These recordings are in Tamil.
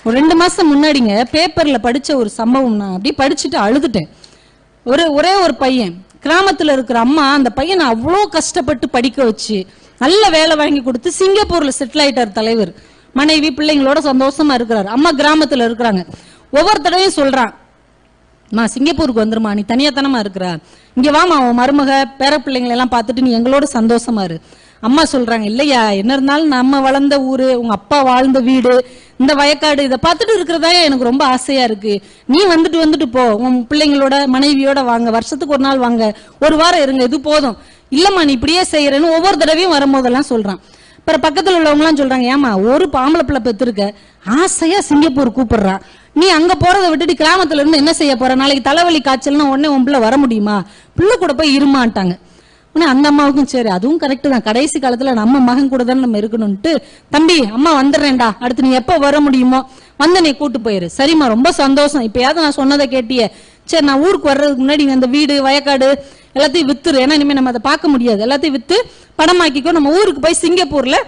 ஒரு 2 மாசம் முன்னாடிங்க பேப்பர்ல படிச்ச ஒரு சம்பவம், நான் அப்படி படிச்சுட்டு அழுதுட்டேன். ஒரே ஒரு பையன், கிராமத்துல இருக்கிற அம்மா அந்த பையனை அவ்வளோ கஷ்டப்பட்டு படிக்க வச்சு நல்ல வேலை வாங்கி கொடுத்து சிங்கப்பூர்ல செட்டில் ஆயிட்டார் தலைவர். மனைவி பிள்ளைங்களோட சந்தோஷமா இருக்கிறார். அம்மா கிராமத்துல இருக்கிறாங்க. ஒவ்வொரு தடவையும் சொல்றான், சிங்கப்பூருக்கு வந்துருமா, நீ தனியாத்தனமா இருக்கிற, இங்க வாமா, உன் மருமக பேர பிள்ளைங்களை எல்லாம் பார்த்துட்டு நீ எங்களோட சந்தோஷமா இரு. அம்மா சொல்றாங்க, இல்லையா, என்ன இருந்தாலும் நம்ம வளர்ந்த ஊரு, உங்க அப்பா வாழ்ந்த வீடு, இந்த வயக்காடு, இதை பார்த்துட்டு இருக்கிறதா எனக்கு ரொம்ப ஆசையா இருக்கு. நீ வந்துட்டு போ, உன் பிள்ளைங்களோட மனைவியோட வாங்க, வருஷத்துக்கு ஒரு நாள் வாங்க, ஒரு வாரம் இருங்க, இது போதும். இல்லம்மா நீ இப்படியே செய்யறேன்னு ஒவ்வொரு தடவையும் வரும்போதெல்லாம் சொல்றான். அப்புறம் பக்கத்துல உள்ளவங்க எல்லாம் சொல்றாங்க, ஏமா ஒரு பாம்பளை பிள்ளை பெற்றிருக்க, ஆசையா சிங்கப்பூர் கூப்பிடுறான், நீ அங்க போறதை விட்டுட்டு கிராமத்துல இருந்து என்ன செய்ய போற, நாளைக்கு தலைவலி காய்ச்சல்னா உடனே உன் பிள்ளை வர முடியுமா, பிள்ளை கூட போய் இருமாட்டாங்க. அந்த அம்மாவுக்கும் சரி அதுவும் கரெக்ட் தான், கடைசி காலத்துல நம்ம மகன் கூட தான் நம்ம இருக்கணும்ட்டு, தம்பி அம்மா வந்துடுறேன்டா, அடுத்து நீ எப்ப வர முடியுமோ வந்து நீ கூட்டு போயிரு. சரிம்மா ரொம்ப சந்தோஷம், இப்பயாவது நான் சொன்னதை கேட்டிய, சரி நான் ஊருக்கு வர்றதுக்கு முன்னாடி அந்த வீடு வயக்காடு எல்லாத்தையும் வித்துரு, ஏன்னா இனிமே நம்ம அதை பார்க்க முடியாது, எல்லாத்தையும் வித்து படமாக்கிக்கோ, நம்ம ஊருக்கு போய் சிங்கப்பூர்ல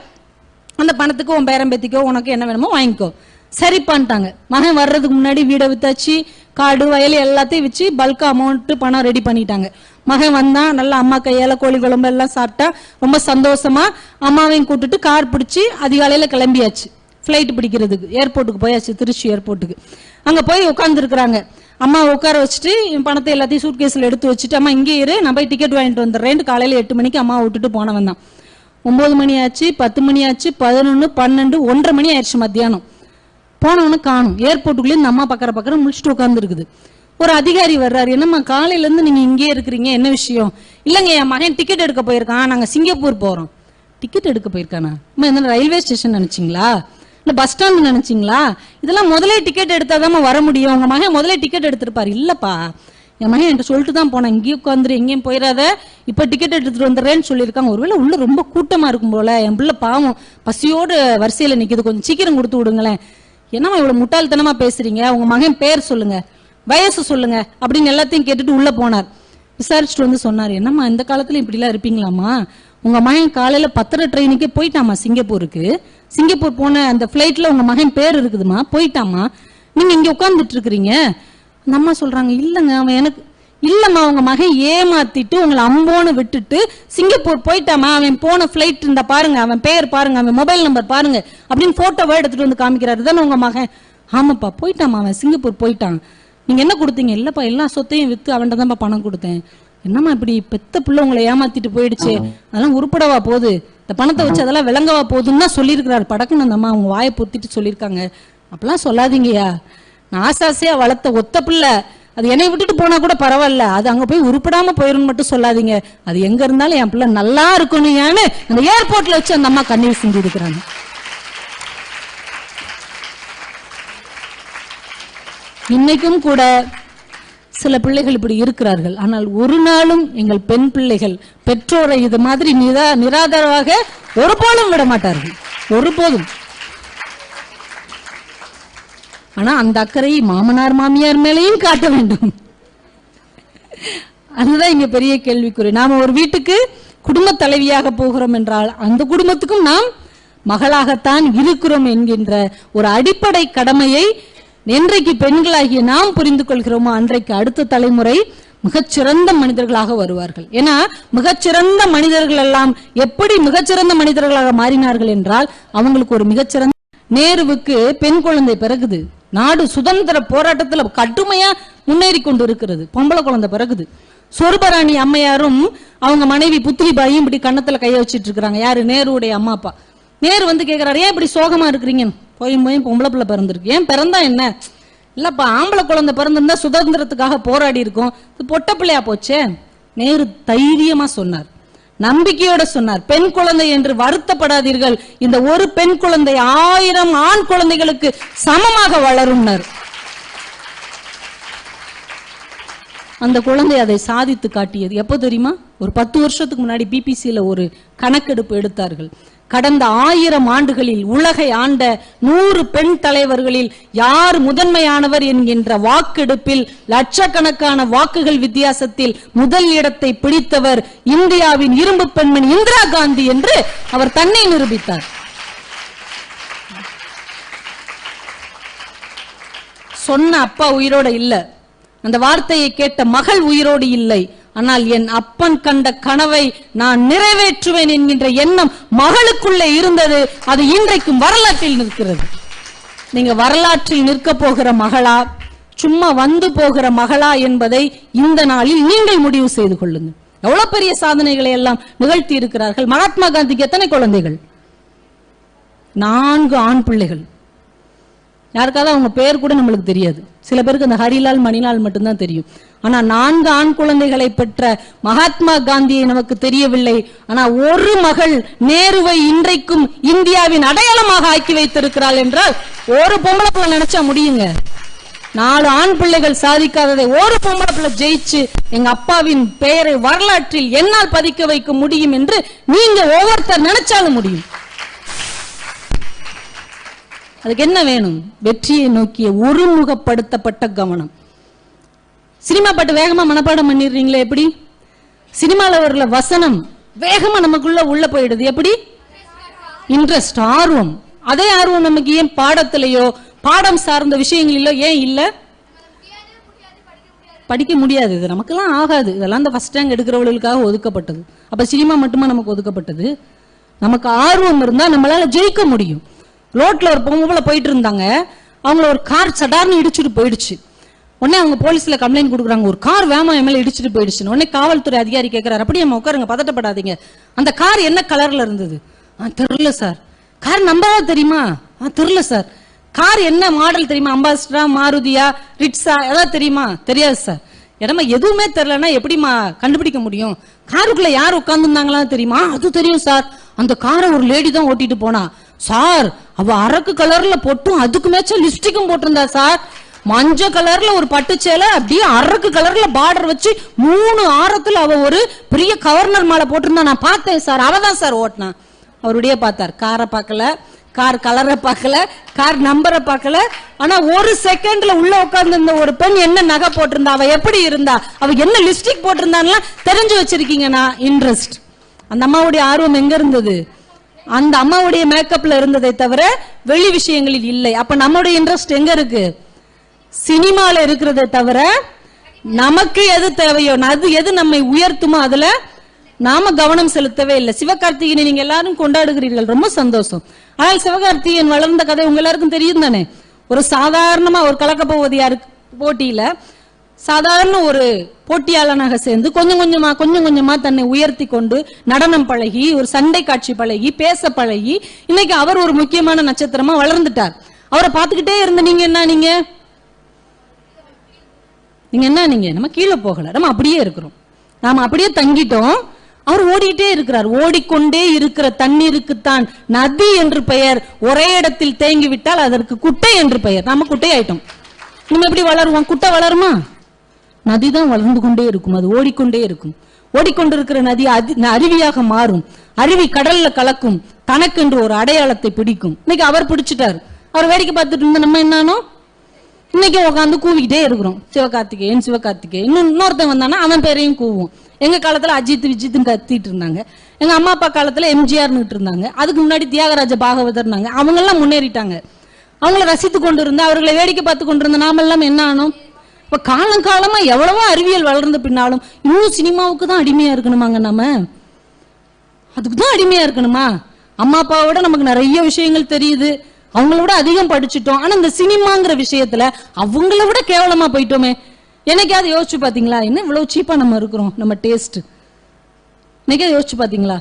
அந்த பணத்துக்கு உன் பேரம்பேத்திக்கோ உனக்கு என்ன வேணுமோ வாங்கிக்கோ. சரிப்பான்ட்டாங்க. மகன் வர்றதுக்கு முன்னாடி வீடை வித்தாச்சு, காடு வயல் எல்லாத்தையும் வச்சு பல்கா அமௌண்ட் பணம் ரெடி பண்ணிட்டாங்க. மகன் வந்தான், நல்லா அம்மா கையால கோழி குழம்பு எல்லாம் சாப்பிட்டா, ரொம்ப சந்தோஷமா அம்மாவையும் கூட்டுட்டு கார் பிடிச்சி அதிகாலையில கிளம்பியாச்சு. பிளைட் பிடிக்கிறதுக்கு ஏர்போர்ட்டுக்கு போயாச்சு, திருச்சி ஏர்போர்ட்டுக்கு. அங்க போய் உட்கார்ந்து இருக்கிறாங்க. அம்மா உட்கார வச்சுட்டு பணத்தை எல்லாத்தையும் சூட்கேஸ்ல எடுத்து வச்சுட்டு, அம்மா இங்கே இரு, நான் போய் டிக்கெட் வாங்கிட்டு வந்துடுறேன். காலையில 8 மணிக்கு அம்மா விட்டுட்டு போனவன் தான். 9 மணி ஆச்சு, 10 மணி ஆச்சு, 11, 12, 1:30 மணி ஆயிடுச்சு மத்தியானம். போனவனு காணும். ஏர்போர்ட்டுக்குள்ளே இந்த அம்மா பக்கற முடிச்சுட்டு உட்கார்ந்து இருக்குது. ஒரு அதிகாரி வர்றாரு, என்னம்மா காலையில இருந்து நீங்க இங்கே இருக்கிறீங்க, என்ன விஷயம்? இல்லைங்க என் மகன் டிக்கெட் எடுக்க போயிருக்கான், நாங்க சிங்கப்பூர் போறோம். டிக்கெட் எடுக்க போயிருக்கானா? என்ன ரயில்வே ஸ்டேஷன் நினைச்சீங்களா, இல்ல பஸ் ஸ்டாண்ட் நினைச்சீங்களா? இதெல்லாம் முதலே டிக்கெட் எடுத்தாதான் வர முடியும். உங்க மகன் முதலே டிக்கெட் எடுத்திருப்பாரு. இல்லப்பா என் மகன் என்கிட்ட சொல்லிட்டு தான் போனேன், இங்கேயும் உட்காந்துரு எங்கேயும் போயிடாத, இப்ப டிக்கெட் எடுத்துட்டு வந்துடுறேன்னு சொல்லியிருக்காங்க. ஒருவேளை உள்ள ரொம்ப கூட்டமா இருக்கும் போல, என் பிள்ளை பாவம் பசியோடு வரிசையில நிக்குது, கொஞ்சம் சீக்கிரம் கொடுத்து விடுங்களேன். என்னம்மா இவ்வளவு முட்டாள்தனமா பேசுறீங்க, உங்க மகன் பேர் சொல்லுங்க, வயசு சொல்லுங்க அப்படின்னு எல்லாத்தையும் கேட்டுட்டு உள்ள போனார். விசாரிச்சுட்டு வந்து சொன்னார், என்னம்மா இந்த காலத்துல இப்படி எல்லாம் இருப்பீங்களாமா, உங்க மகன் காலையில 10:30 ட்ரெயினுக்கே போயிட்டாமா சிங்கப்பூருக்கு, சிங்கப்பூர் போன அந்த பிளைட்ல உங்க மகன் பேர் இருக்குதுமா, போயிட்டாமா, நீங்க இங்க உட்கார்ந்துட்டு இருக்கிறீங்க. அந்த அம்மா சொல்றாங்க, இல்லங்க அவன் எனக்கு இல்லம்மா, உங்க மகன் ஏமாத்திட்டு உங்களை அம்போன்னு விட்டுட்டு சிங்கப்பூர் போயிட்டாமா, அவன் போன பிளைட் இருந்தா பாருங்க, அவன் பேர் பாருங்க, அவன் மொபைல் நம்பர் பாருங்க அப்படின்னு போட்டோவை எடுத்துட்டு வந்து காமிக்கிறாரு. தானே உங்க மகன்? ஆமாப்பா போயிட்டாமா, அவன் சிங்கப்பூர் போயிட்டான். நீங்க என்ன கொடுத்தீங்க? இல்லப்பா எல்லா சொத்தையும் வித்து அவன்கிட்ட தான்ப்பா பணம் கொடுத்தேன். என்னம்மா இப்படி பெத்த பிள்ளை உங்களை ஏமாத்திட்டு போயிடுச்சு, அதெல்லாம் உருப்படவா போகுது, இந்த பணத்தை வச்சு அதெல்லாம் விளங்கவா போகுதுன்னு தான் சொல்லியிருக்கிறாரு. படக்குன்னு அந்த அம்மா அவங்க வாயை பொத்திட்டு சொல்லியிருக்காங்க. அப்பெல்லாம் சொல்லாதீங்கயா, நான் ஆசாசியா வளர்த்த ஒத்த பிள்ளை, அது என்னை விட்டுட்டு போனா கூட பரவாயில்ல, அது அங்க போய் உருப்படாம போயிரும் மட்டும் சொல்லாதீங்க, அது எங்க இருந்தாலும் என் பிள்ளை நல்லா இருக்கணும் ஏன்னு அந்த ஏர்போர்ட்ல வச்சு அந்த அம்மா கண்ணீர் சிந்தி இருக்கிறாங்க. இன்னைக்கும் கூட சில பிள்ளைகள் இப்படி இருக்கிறார்கள். ஆனால் ஒரு நாளும் எங்கள் பெண் பிள்ளைகள் பெற்றோரை இது மாதிரி நிராதரவாக ஒருபோதும் விட மாட்டார்கள், ஒருபோதும். ஆனா அந்த அக்கறை மாமனார் மாமியார் மேலேயும் காட்ட வேண்டும். அதுதான் இங்க பெரிய கேள்விக்குறி. நாம ஒரு வீட்டுக்கு குடும்ப தலைவியாக போகிறோம் என்றால் அந்த குடும்பத்துக்கும் நாம் மகளாகத்தான் இருக்கிறோம் என்கின்ற ஒரு அடிப்படை கடமையை என்றைக்கு பெண்களாகிய நாம் புரிந்து கொள்கிறோமோ அன்றைக்கு அடுத்த தலைமுறை மிகச்சிறந்த மனிதர்களாக வருவார்கள். ஏன்னா மிகச்சிறந்த மனிதர்கள் எல்லாம் எப்படி மிகச்சிறந்த மனிதர்களாக மாறினார்கள் என்றால், அவங்களுக்கு ஒரு மிகச்சிறந்த நேருவுக்கு பெண் குழந்தை பிறகுது, நாடு சுதந்திர போராட்டத்துல கடுமையா முன்னேறி கொண்டு இருக்கிறது, பொம்பளை குழந்தை பிறகுது. சொர்பராணி அம்மையாரும் அவங்க மனைவி புத்திரிபாயும் இப்படி கன்னத்துல கைய வச்சிட்டு இருக்கிறாங்க. யாரு? நேருடைய அம்மா அப்பா. நேரு வந்து கேட்கிறாரு, ஏன் இப்படி சோகமா இருக்கிறீங்க? போய் பொம்பளை பிள்ளை பிறந்திருக்கு. ஏன் பிறந்தா என்ன? இல்லப்பா ஆம்பளை குழந்தை பிறந்திருந்தா சுதந்திரத்துக்காக போராடி இருக்கும், பொட்ட பிள்ளையா போச்சே. நேரு தைரியமா சொன்னார், நம்பிக்கையோட சொன்னார், பெண் குழந்தை என்று வருத்தப்படாதீர்கள், இந்த ஒரு பெண் குழந்தை 1000 ஆண் குழந்தைகளுக்கு சமமாக வளரும்னார். அந்த குழந்தை அதை சாதித்து காட்டியது. எப்போ தெரியுமா? ஒரு 10 வருஷத்துக்கு முன்னாடி பிபிசியில ஒரு கணக்கெடுப்பு எடுத்தார்கள். கடந்த 1000 ஆண்டுகளில் உலகை ஆண்ட 100 பெண் தலைவர்களில் யார் முதன்மையானவர் என்கின்ற வாக்கெடுப்பில் லட்சக்கணக்கான வாக்குகள் வித்தியாசத்தில் முதல் இடத்தை பிடித்தவர் இந்தியாவின் இரும்பு பெண்மணி இந்திரா காந்தி என்று அவர் தன்னை நிரூபித்தார். சொன்ன அப்பா உயிரோட இல்ல, அந்த வார்த்தையை கேட்ட மகள் உயிரோடு இல்லை. ஆனால் என் அப்பன் கண்ட கனவை நான் நிறைவேற்றுவேன் என்கின்ற எண்ணம் மகளுக்குள்ளே இருந்தது. அது இன்றைக்கும் வரலாற்றில் நிற்கிறது. நீங்க வரலாற்றில் நிற்க போகிற மகளா, சும்மா வந்து போகிற மகளா என்பதை இந்த நாளில் நீங்கள் முடிவு செய்து கொள்ளுங்கள். எவ்வளவு பெரிய சாதனைகளை எல்லாம் நிகழ்த்தி இருக்கிறார்கள். மகாத்மா காந்திக்கு எத்தனை குழந்தைகள்? 4 ஆண் பிள்ளைகள். யாருக்காவது அவங்க பேர் கூட நம்மளுக்கு தெரியாது. சில பேருக்கு அந்த ஹரிலால் மணிலால் மட்டும்தான் தெரியும். ஆனா 4 ஆண் குழந்தைகளை பெற்ற மகாத்மா காந்தியை நமக்கு தெரியவில்லை. ஆனா ஒரு மகள் நேருவை இன்றைக்கும் இந்தியாவின் அடையாளமாக ஆக்கி வைத்திருக்கிறாள் என்றால் ஒரு பொம்பளை பிள்ளை நினைச்சா முடியுங்க. 4 ஆண் பிள்ளைகள் சாதிக்காததை ஒரு பொம்பளை பிள்ளை ஜெயிச்சு எங்க அப்பாவின் பெயரை வரலாற்றில் என்னால் பதிக்க வைக்க முடியும் என்று நீங்க ஒவ்வொருத்தர் நினைச்சாலும் முடியும். அதுக்கு என்ன வேணும்? வெற்றியை நோக்கிய ஒருமுகப்படுத்தப்பட்ட கவனம். சினிமா பாட்டு வேகமா மனப்பாடம் பண்ணிடுறீங்களே எப்படி? சினிமால வரல வசனம் வேகமா நமக்குள்ள உள்ள போயிடுது எப்படி? இன்ட்ரெஸ்ட், ஆர்வம். அதே ஆர்வம் நமக்கு ஏன் பாடத்திலேயோ பாடம் சார்ந்த விஷயங்களிலோ ஏன் இல்ல? படிக்க முடியாது. இது நமக்கெல்லாம் ஆகாது. இதெல்லாம் இந்த ஃபர்ஸ்ட் ரேங்க் எடுக்கிறவர்களுக்காக ஒதுக்கப்பட்டது. அப்ப சினிமா மட்டுமா நமக்கு ஒதுக்கப்பட்டது? நமக்கு ஆர்வம் இருந்தா நம்மளால ஜெயிக்க முடியும். ரோட்ல ஒரு பொம்பளை போயிட்டு இருந்தாங்க. அவங்கள ஒரு கார் சடார்னு இடிச்சுட்டு போயிடுச்சு. உடனே அவங்க போலீஸ்ல கம்ப்ளைண்ட் கொடுக்குறாங்க, ஒரு கார் வேமா என் மேல இடிச்சுட்டு போயிடுச்சு. உடனே காவல்துறை அதிகாரி கேட்கிறாரு, அப்படியே நம்ம உட்காருங்க, பதட்டப்படாதீங்க, அந்த கார் என்ன கலர்ல இருந்தது? தெரியல சார். கார் நம்பவா தெரியுமா? தெரியல சார். கார் என்ன மாடல் தெரியுமா? அம்பாசிடரா, மாருதியா, ரிட்ஸா, ஏதாவது தெரியுமா? தெரியாது சார். இடமா எதுவுமே தெரியலன்னா எப்படிமா கண்டுபிடிக்க முடியும்? காருக்குள்ள யார் உட்கார்ந்துருந்தாங்களா தெரியுமா? அது தெரியும் சார். அந்த காரை ஒரு லேடி தான் ஓட்டிட்டு போனா சார். அவ அரக்கு கலர்ல போட்டும் அதுக்கு மேட்ச லிப்ஸ்டிக்கும் போட்டிருந்தா சார். மஞ்சள் கலர்ல ஒரு பட்டு சேலை, அப்படியே அரக்கு கலர்ல பார்டர் வச்சு 3 ஆரத்துல அவ ஒரு பெரிய கவர்னர் மாலை போட்டிருந்தா. நான் பார்த்தேன் சார். அவதான் சார் ஓட்டினா. அவருடைய பார்த்தார். காரை பார்க்கல, கார் கலரை பார்க்கல, கார் நம்பரை பார்க்கல. ஆனா ஒரு செகண்ட்ல உள்ள உட்கார்ந்து இருந்த ஒரு பெண் என்ன நகை போட்டிருந்தா, அவ எப்படி இருந்தா, அவ என்ன லிப்ஸ்டிக் போட்டிருந்தான்னு தெரிஞ்சு வச்சிருக்கீங்கன்னா இன்ட்ரெஸ்ட். அந்த அம்மாவுடைய ஆர்வம் எங்க இருந்தது? அந்த அம்மாவுடைய மேக்கப்ல இருந்ததை தவிர வெளி விஷயங்களில் இல்லை. அப்ப நம்முடைய இன்ட்ரெஸ்ட் எங்க இருக்கு? சினிமால இருக்கிறதை தவிர நமக்கு எது தேவையோ, அது எது நம்மை உயர்த்துமோ அதுல நாம கவனம் செலுத்தவே இல்லை. சிவகார்த்திகேயனை நீங்க எல்லாரும் கொண்டாடுகிறீர்கள், ரொம்ப சந்தோஷம். ஆனால் சிவகார்த்திகேயன் வளர்ந்த கதை உங்க எல்லாருக்கும் தெரியும் தானே? ஒரு சாதாரணமா ஒரு கலக்கப்போவது யாருக்கு போட்டியில சாதாரண ஒரு போட்டியாளனாக சேர்ந்து கொஞ்சம் கொஞ்சமா தன்னை உயர்த்தி கொண்டு நடனம் பழகி, ஒரு சண்டை காட்சி பழகி, பேச பழகி, இன்னைக்கு அவர் ஒரு முக்கியமான நட்சத்திரமா வளர்ந்துட்டார். அவரை பார்த்துக்கிட்டே இருந்த நீங்க என்ன நம்ம கீழே போகல, நம்ம அப்படியே இருக்கிறோம், நாம அப்படியே தங்கிட்டோம். அவர் ஓடிட்டே இருக்கிறார். ஓடிக்கொண்டே இருக்கிற தண்ணீருக்குத்தான் நதி என்று பெயர். ஒரே இடத்தில் தேங்கி விட்டால் அதற்கு குட்டை என்று பெயர். நாம குட்டை ஆயிட்டோம். நம்ம எப்படி வளருவோம்? குட்டை வளருமா? நதிதான் வளர்ந்து கொண்டே இருக்கும், அது ஓடிக்கொண்டே இருக்கும். ஓடிக்கொண்டிருக்கிற நதி அருவியாக மாறும், அருவி கடல்ல கலக்கும், தனக்கென்று ஒரு அடையாளத்தை பிடிக்கும். இன்னைக்கு அவர் பிடிச்சிட்டாரு. அவர் வேடிக்கை பார்த்துட்டு இருந்த நம்ம என்னன்னோ இன்னைக்கு உட்காந்து கூவிக்கிட்டே இருக்கிறோம், சிவகார்த்திகேயன் சிவகார்த்திகேயன். இன்னொருத்தன் வந்தானா அவன் பேரையும் கூவும். எங்க காலத்துல அஜித் விஜித்னு கத்திட்டு இருந்தாங்க. எங்க அம்மா அப்பா காலத்துல எம்ஜிஆர்னு இருந்தாங்க. அதுக்கு முன்னாடி தியாகராஜ பாகவதர்னாங்க. அவங்க எல்லாம் முன்னேறிட்டாங்க. அவங்கள ரசித்து கொண்டு இருந்தா, அவர்களை வேடிக்கை பார்த்து கொண்டிருந்த நாம எல்லாம் என்ன ஆனோம்? இப்ப காலமா எவ்வளவோ அறிவியல் வளர்ந்த பின்னாலும் இன்னும் சினிமாவுக்கு தான் அடிமையா இருக்கணுமாங்க? நம்ம அதுக்குதான் அடிமையா இருக்கணுமா? அம்மா அப்பாவோட நமக்கு நிறைய விஷயங்கள் தெரியுது, அவங்கள விட அதிகம் படிச்சுட்டோம். ஆனா இந்த சினிமாங்கிற விஷயத்துல அவங்கள விட கேவலமா போயிட்டோமே. என்னைக்காவது யோசிச்சு பாத்தீங்களா? என்ன இவ்வளவு சீப்பா நம்ம இருக்கிறோம், நம்ம டேஸ்ட். என்னைக்காவது யோசிச்சு பாத்தீங்களா?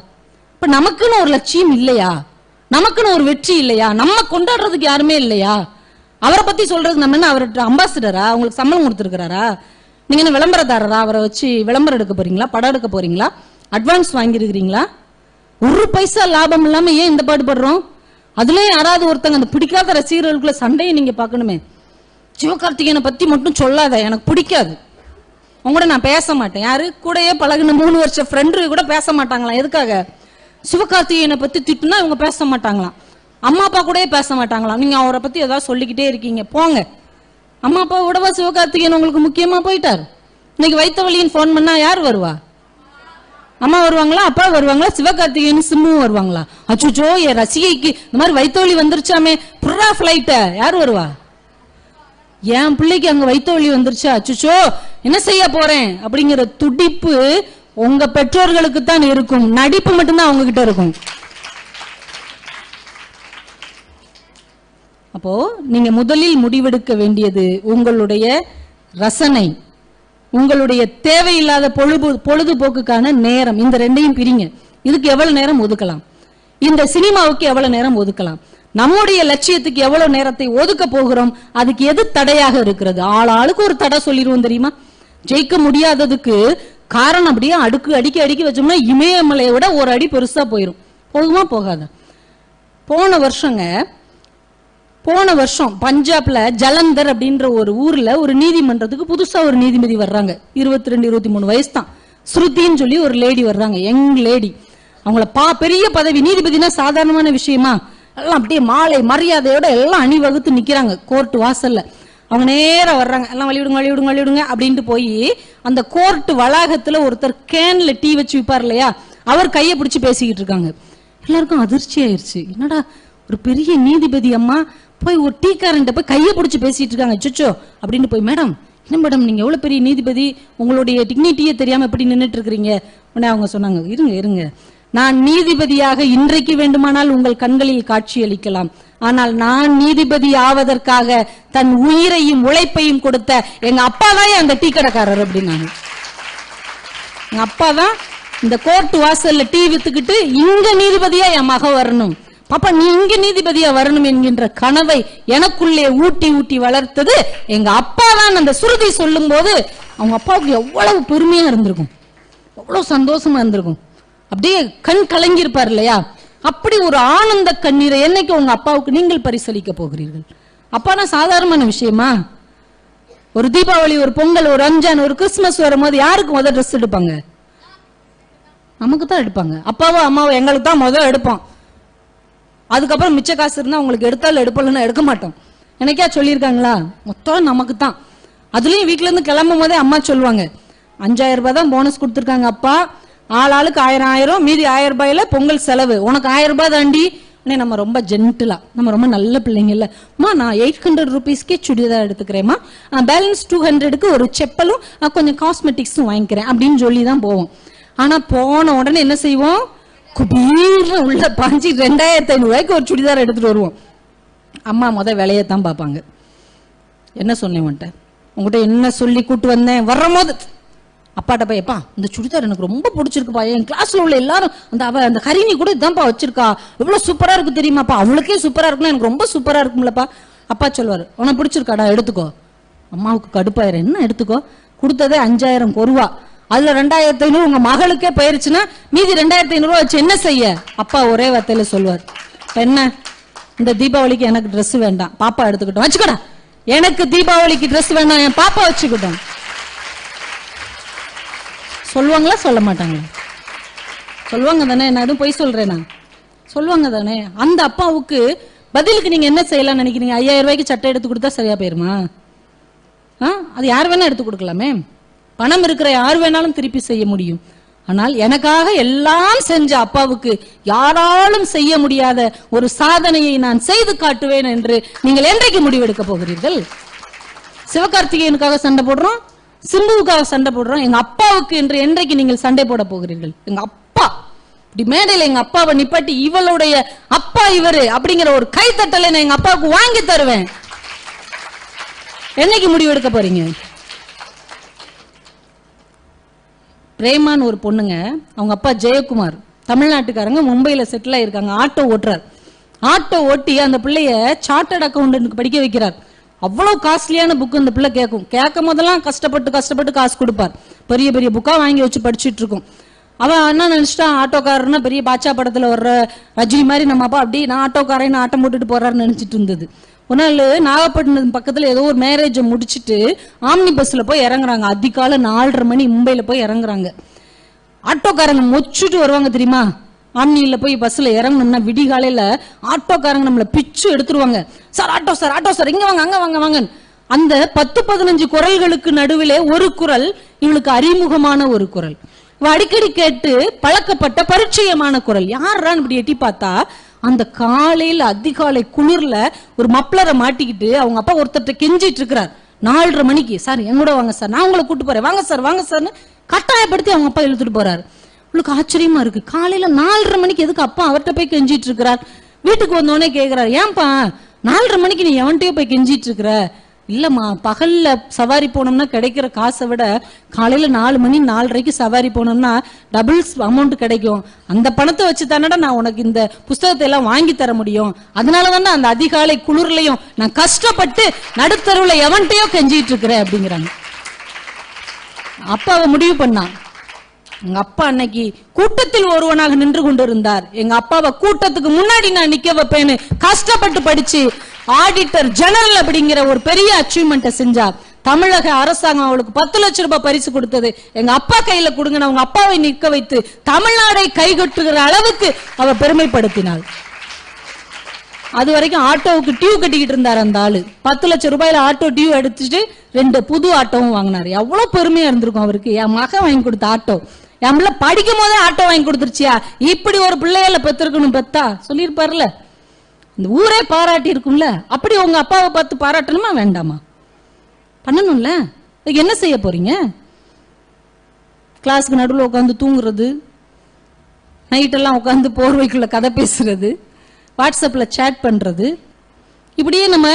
இப்ப நமக்குன்னு ஒரு லட்சியம் இல்லையா? நமக்குன்னு ஒரு வெற்றி இல்லையா? நம்ம கொண்டாடுறதுக்கு யாருமே இல்லையா? அவரை பத்தி சொல்றது நம்ம என்ன அவர்கிட்ட அம்பாசிடரா? அவங்களுக்கு சம்பளம் கொடுத்துருக்கிறாரா? நீங்க என்ன விளம்பரதாரரா? அவரை வச்சு விளம்பரம் எடுக்க போறீங்களா? படம் எடுக்க போறீங்களா? அட்வான்ஸ் வாங்கிருக்கிறீங்களா? ஒரு பைசா லாபம் இல்லாம ஏன் இந்த பாடுபடுறோம்? அதுலயும் யாராவது ஒருத்தங்க அந்த பிடிக்காத ரசிகர்களுக்குள்ள சண்டையை நீங்க பாக்கணுமே. சிவகார்த்திகேயனை பத்தி மட்டும் சொல்லாத, எனக்கு பிடிக்காது, உங்களோட நான் பேச மாட்டேன். யாரு கூடயே பழகுன 3 வருஷம் ஃப்ரெண்டு கூட பேச மாட்டாங்களாம். எதுக்காக? சிவகார்த்திகேயனை பத்தி திட்டுனா இவங்க பேச மாட்டாங்களாம். அம்மா அப்பா கூட பேச மாட்டாங்களாம். நீங்க அவரை பத்தி ஏதாவது சொல்லிக்கிட்டே இருக்கீங்க, போங்க. அம்மா அப்பா விடவா சிவகார்த்திகேயன் உங்களுக்கு முக்கியமா போயிட்டார்? இன்னைக்கு வைத்த வழின்னு போன் பண்ணா யார் வருவா? அம்மா வருவாங்களா? அப்பா வருவாங்களா? சிவகார்த்திகேயன் சிம்மும் வருவாங்களா? அச்சுச்சோ, என் ரசிகைக்கு இந்த மாதிரி வைத்த வழி வந்துருச்சாமே, புறா பிளைட்ட யார் வருவா? என் பிள்ளைக்கு அங்க வயிற்று வலி வந்துருச்சு, அச்சுச்சோ என்ன செய்ய போறேன் அப்படிங்கிற துடிப்பு உங்க பெற்றோர்களுக்கு தான் இருக்கும், நடிப்பு மட்டும்தான் அவங்க கிட்ட இருக்கும். அப்போ நீங்க முதலில் முடிவெடுக்க வேண்டியது உங்களுடைய ரசனை, உங்களுடைய தேவையில்லாத பொழுதுபோக்குக்கான நேரம். இந்த ரெண்டையும் பிரிங்க. இதுக்கு எவ்வளவு நேரம் ஒதுக்கலாம், இந்த சினிமாவுக்கு எவ்வளவு நேரம் ஒதுக்கலாம், நம்முடைய லட்சியத்துக்கு எவ்வளவு நேரத்தை ஒதுக்க போகிறோம், அதுக்கு எது தடையாக இருக்கிறது. ஆளுக்கு ஒரு தடை சொல்லிடுவோம் தெரியுமா. ஜெயிக்க முடியாததுக்கு காரணம் அப்படியே அடிக்கி வச்சோம்னா இமயமலையை விட ஒரு அடி பெருசா போயிடும். போகுமா போகாத. போன வருஷம் பஞ்சாப்ல ஜலந்தர் அப்படின்ற ஒரு ஊர்ல ஒரு நீதிமன்றத்துக்கு புதுசா ஒரு நீதிபதி வர்றாங்க. 22-23 வயசு தான். ஸ்ருதின்னு சொல்லி ஒரு லேடி வர்றாங்க, யங் லேடி. அவங்கள பெரிய பதவி, நீதிபதினா சாதாரணமான விஷயமா, எல்லாம் அப்படியே மாலை மரியாதையோட எல்லாம் அணிவகுத்து நிக்கிறாங்க கோர்ட் வாசல்ல. அவங்க நேரா வர்றாங்க, எல்லாம் வழிவிடுங்க அப்படின்ட்டு போய் அந்த கோர்ட் வளாகத்துல ஒருத்தர் கேன்ல டீ வச்சு விப்பார் இல்லையா, அவர் கையை பிடிச்சு பேசிக்கிட்டு இருக்காங்க. எல்லாருக்கும் அதிர்ச்சி ஆயிடுச்சு. என்னடா ஒரு பெரிய நீதிபதி அம்மா போய் ஒரு டீக்காரன்ட்ட போய் கையை பிடிச்சி பேசிட்டு இருக்காங்க, சுச்சோ அப்படின்னு போய், மேடம் என்ன மேடம் நீங்க எவ்வளவு பெரிய நீதிபதி, உங்களுடைய டிக்னிட்டியே தெரியாம எப்படி நின்றுட்டு இருக்கிறீங்க. உடனே அவங்க சொன்னாங்க, இருங்க நான் நீதிபதியாக இன்றைக்கு வேண்டுமானால் உங்கள் கண்களில் காட்சி அளிக்கலாம், ஆனால் நான் நீதிபதி ஆவதற்காக தன் உயிரையும் உழைப்பையும் கொடுத்த எங்க அப்பா தான் அந்த டீ கடைக்காரர் அப்படின்னாங்க. எங்க அப்பா தான் இந்த கோர்ட் வாசல்ல டீ வித்துக்கிட்டு இங்க நீதிபதியா என் மக வரணும், பாப்பா நீ இங்க நீதிபதியா வரணும் என்கின்ற கனவை எனக்குள்ளே ஊட்டி வளர்த்தது எங்க அப்பா தான். அந்த சுருதி சொல்லும் போது அவங்க அப்பாவுக்கு எவ்வளவு பெருமையா இருந்திருக்கும், எவ்வளவு சந்தோஷமா இருந்திருக்கும், அப்படியே கண் கலங்கி இருப்பார் இல்லையா. அப்படி ஒரு ஆனந்த கண்ணீரை என்னைக்கு உங்க அப்பாவுக்கு நீங்கள் பரிசளிக்க போகிறீர்கள். அப்பானா சாதாரணமான விஷயமா? ஒரு தீபாவளி, ஒரு பொங்கல், ஒரு ரம்ஜான், ஒரு கிறிஸ்துமஸ் வரும்போது யாருக்கு முதல் ட்ரெஸ் எடுப்பாங்க? நமக்கு தான் எடுப்பாங்க. அப்பாவோ அம்மாவோ எங்களுக்கு தான் முதல் எடுப்போம். அதுக்கப்புறம் மிச்ச காசு இருந்தா உங்களுக்கு எடுத்தாலும் எடுப்பலன்னா எடுக்க மாட்டோம். எனக்கே சொல்லியிருக்காங்களா? மொத்தம் நமக்கு தான். அதுலயும் வீட்டுல இருந்து கிளம்பும் போதே அம்மா சொல்லுவாங்க, 5000 ரூபாய் தான் போனஸ் கொடுத்துருக்காங்க அப்பா, ஆளுக்கு 1000 மீதி 1000 ரூபாயில பொங்கல் செலவு, உனக்கு 1000 ரூபாய் தாண்டி. நம்ம ரொம்ப ஜென்டிலா, நம்ம ரொம்ப நல்ல பிள்ளைங்க இல்ல, நான் 800 ரூபீஸ்க்கே சுடிதார் எடுத்துக்கிறேமா, பேலன்ஸ் 200க்கு ஒரு செப்பலும் கொஞ்சம் காஸ்மெட்டிக்ஸும் வாங்கிக்கிறேன் அப்படின்னு சொல்லி தான் போவோம். ஆனா போன உடனே என்ன செய்வோம், குபீர்னு உள்ள பாஞ்சி 2500 ரூபாய்க்கு ஒரு சுடிதார் எடுத்துட்டு வருவோம். அம்மா வேலையத்தான் பார்ப்பாங்க. என்ன சொன்னேன் உங்ககிட்ட என்ன சொல்லி கூட்டு வந்தேன், வரும்போது அப்பாட்ட போய், எப்பா இந்த சுடிதார் எனக்கு ரொம்ப பிடிச்சிருக்குப்பா, என் கிளாஸ்ல உள்ள எல்லாரும் அந்த ஹரிணி கூட இதான்ப்பா வச்சிருக்கா, எவ்வளவு சூப்பரா இருக்கு தெரியுமாப்பா, அவளுக்கே சூப்பரா இருக்குன்னா எனக்கு ரொம்ப சூப்பரா இருக்கும்லப்பா. அப்பா சொல்லுவாரு, உனக்கு பிடிச்சிருக்காடா எடுத்துக்கோ. அம்மாவுக்கு கடுப்பாயிரம், என்ன எடுத்துக்கோ, கொடுத்ததே 5000 ரூபா, அதுல 2500 உங்க மகளுக்கே போயிருச்சுன்னா மீதி 2500 ரூபா வச்சு என்ன செய்ய? அப்பா ஒரே வார்த்தையில சொல்லுவார், என்ன இந்த தீபாவளிக்கு எனக்கு ட்ரெஸ் வேண்டாம், பாப்பா எடுத்துக்கிட்டோம், வச்சுக்கடா. எனக்கு தீபாவளிக்கு ட்ரெஸ் வேண்டாம், என் பாப்பா வச்சுக்கிட்டோம். சொல்லுவாங்களா சொல்ல மாட்டாங்களா? சொல்லுவாங்க தானே, நான் எதுவும் பொய் சொல்றேனா? சொல்லுவாங்க தானே. அந்த அப்பாவுக்கு பதிலுக்கு நீங்க என்ன செய்யலாம் நினைக்கிறீங்க? 5000 ரூபாய்க்கு சட்டை எடுத்து கொடுத்தா சரியா போயிருமா? அது யார் வேணா எடுத்து கொடுக்கலாமே. பணம் இருக்கிற யார் வேணாலும் திருப்பி செய்ய முடியும். ஆனால் எனக்காக எல்லாம் செஞ்ச அப்பாவுக்கு யாராலும் செய்ய முடியாத ஒரு சாதனையை நான் செய்து காட்டுவேன் என்று நீங்கள் என்றைக்கு முடிவெடுக்க போகிறீர்கள்? சிவகார்த்திகேயனுக்காக சண்டை போடுறோம், சிம்புவுக்காக சண்டை போடுறோம், எங்க அப்பாவுக்கு என்று என்றைக்கு நீங்கள் சண்டை போட போகிறீர்கள்? எங்க அப்பா இப்படி மேடையில எங்க அப்பாவை நிப்பாட்டி இவளுடைய அப்பா இவரு அப்படிங்கிற ஒரு கைத்தட்டலை நான் எங்க அப்பாவுக்கு வாங்கி தருவேன். என்னைக்கு முடிவெடுக்க போறீங்க? பிரேமான்னு ஒரு பொண்ணுங்க, அவங்க அப்பா ஜெயக்குமார், தமிழ்நாட்டுக்காரங்க, மும்பையில செட்டில் ஆயிருக்காங்க, ஆட்டோ ஓட்டுறார். ஆட்டோ ஓட்டி அந்த பிள்ளைய சார்ட்டர்ட் அக்கௌண்டன்ட் படிக்க வைக்கிறார். அவ்வளவு காஸ்ட்லியான புக் அந்த பிள்ளை கேட்கும் போதெல்லாம் கஷ்டப்பட்டு காசு கொடுப்பார். பெரிய பெரிய புக்கா வாங்கி வச்சு படிச்சுட்டு இருக்கும். அவன் என்ன நினைச்சிட்டான், ஆட்டோக்காரன்னா பெரிய பாட்சா படத்துல வர்ற ரஜினி மாதிரி நம்ம அப்பா அப்படி நான் ஆட்டோக்காரன் ஆட்டம் போட்டுட்டு போறாருன்னு நினைச்சிட்டு இருந்தது. ஒரு நாள் நாகப்பட்டினம் பக்கத்துல ஏதோ ஒரு மேரேஜை முடிச்சுட்டு ஆம்னி பஸ்ல போய் இறங்குறாங்க. அதிகாலை 4:30 மணி மும்பைல போய் இறங்குறாங்க. ஆட்டோக்காரங்க மொச்சுட்டு வருவாங்க தெரியுமா. ஆம்னியில போய் பஸ்ல இறங்கணும்னா விடிகாலையில ஆட்டோக்காரங்க நம்மள பிச்சு எடுத்துருவாங்க. Sir auto sir, auto sir, இங்க வாங்க, அங்க வாங்க வாங்க. அந்த 10-15 குரல்களுக்கு நடுவிலே ஒரு குரல் இவளுக்கு அறிமுகமான ஒரு குரல், அடிக்கடி கேட்டு பழக்கப்பட்ட பரிச்சயமான குரல். யாரான்னு இப்படி எட்டி பார்த்தா அந்த காலையில அதிகாலை குளிர்ல ஒரு மப்ளரை மாட்டிக்கிட்டு அவங்க அப்பா ஒருத்தர்ட்ட கெஞ்சிட்டு இருக்கிறார். 4:30 மணிக்கு, சார் எங்கூட வாங்க சார், நான் உங்களை கூட்டு போறேன், வாங்க சார்னு கட்டாயப்படுத்தி அவங்க அப்பா இழுத்துட்டு போறாரு. உங்களுக்கு ஆச்சரியமா இருக்கு, காலையில 4:30 மணிக்கு எதுக்கு அப்பா அவர்கிட்ட போய் கெஞ்சிட்டு இருக்கிறார்? வீட்டுக்கு வந்தோடனே கேட்கிறாரு, ஏன்பா 4:30 மணிக்கு நீ எவன்கிட்டயோ போய் கெஞ்சிட்டு இருக்கிற? இல்லம்மா, பகல்ல சவாரி போனோம்னா கிடைக்கிற காசை விட காலையில 4 மணி 4:30க்கு சவாரி போனோம்னா டபுள்ஸ் அமௌண்ட் கிடைக்கும். அந்த பணத்தை வச்சு தானடா நான் உனக்கு இந்த புஸ்தகத்தை எல்லாம் வாங்கி தர முடியும். அதனாலதானே அந்த அதிகாலை குளிர்லையும் நான் கஷ்டப்பட்டு நடுத்தருவுல எவன்கிட்டயோ கெஞ்சிட்டு இருக்கிறேன் அப்படிங்கிறாங்க. அப்பாவை முடிவு பண்ணான். எங்க அப்பா அன்னைக்கு கூட்டத்தில் ஒருவனாக நின்று கொண்டிருந்தார். எங்க அப்பாவை கூட்டத்துக்கு முன்னாடி நான் நிக்க வைப்பேன்னு கஷ்டப்பட்டு படிச்சு ஆடிட்டர் ஜெனரல் அப்படிங்கிற ஒரு பெரிய அச்சீவ்மெண்ட் செஞ்சா. தமிழக அரசாங்கம் அவளுக்கு 10 லட்சம் ரூபாய் பரிசு கொடுத்தது. எங்க அப்பா கையில கொடுங்க, அவங்க அப்பாவை நிற்க வைத்து தமிழ்நாடை கைகட்டுகிற அளவுக்கு அவ பெருமைப்படுத்தினாள். அது வரைக்கும் ஆட்டோவுக்கு டியூ கட்டிக்கிட்டு இருந்தார் அந்த ஆளு. 10 லட்சம் ரூபாயில ஆட்டோ டியூ எடுத்துட்டு 2 புது ஆட்டோவும் வாங்கினாரு. எவ்வளவு பெருமையா இருந்திருக்கும் அவருக்கு. என் மகன் வாங்கி கொடுத்த ஆட்டோ, என் பிள்ளை படிக்கும் போதே ஆட்டோ வாங்கி கொடுத்துருச்சியா, இப்படி ஒரு பிள்ளைகள பெத்திருக்கணும் பெத்தா சொல்லியிருப்பாருல, இந்த ஊரே பாராட்டி இருக்கும்ல. அப்படி உங்க அப்பாவை பார்த்து பாராட்டணுமா வேண்டாமா? பண்ணணும்ல. என்ன செய்ய போறீங்க? கிளாஸுக்கு நடுவில் உட்காந்து தூங்குறது, நைட்டெல்லாம் உட்காந்து போர்வைக்குள்ள கதை பேசுறது, வாட்ஸ்அப்ல சேட் பண்றது, இப்படியே நம்ம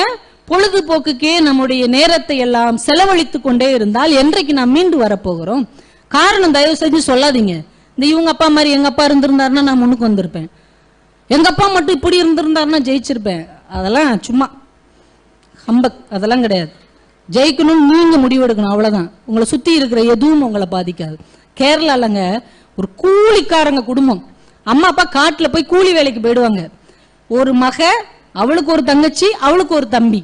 பொழுதுபோக்குக்கே நம்முடைய நேரத்தை எல்லாம் செலவழித்து கொண்டே இருந்தால் என்றைக்கு நாம் மீண்டு வரப்போகிறோம்? காரணம் தயவு செஞ்சு சொல்லாதீங்க, இந்த இவங்க அப்பா மாதிரி எங்க அப்பா இருந்திருந்தாருன்னா நான் முன்னுக்கு வந்திருப்பேன், எங்க அப்பா மட்டும் இப்படி இருந்திருந்தாருன்னா ஜெயிச்சிருப்பேன். அதெல்லாம் சும்மா ஹம்பக், அதெல்லாம் கிடையாது. ஜெயிக்கணும் நீங்க முடிவெடுக்கணும், அவ்வளவுதான். உங்களை சுத்தி இருக்கிற எதுவும் உங்களை பாதிக்காது. கேரளாலங்க ஒரு கூலிக்காரங்க குடும்பம், அம்மா அப்பா காட்டுல போய் கூலி வேலைக்கு போயிடுவாங்க. ஒரு மக, அவளுக்கு ஒரு தங்கச்சி, அவளுக்கு ஒரு தம்பி,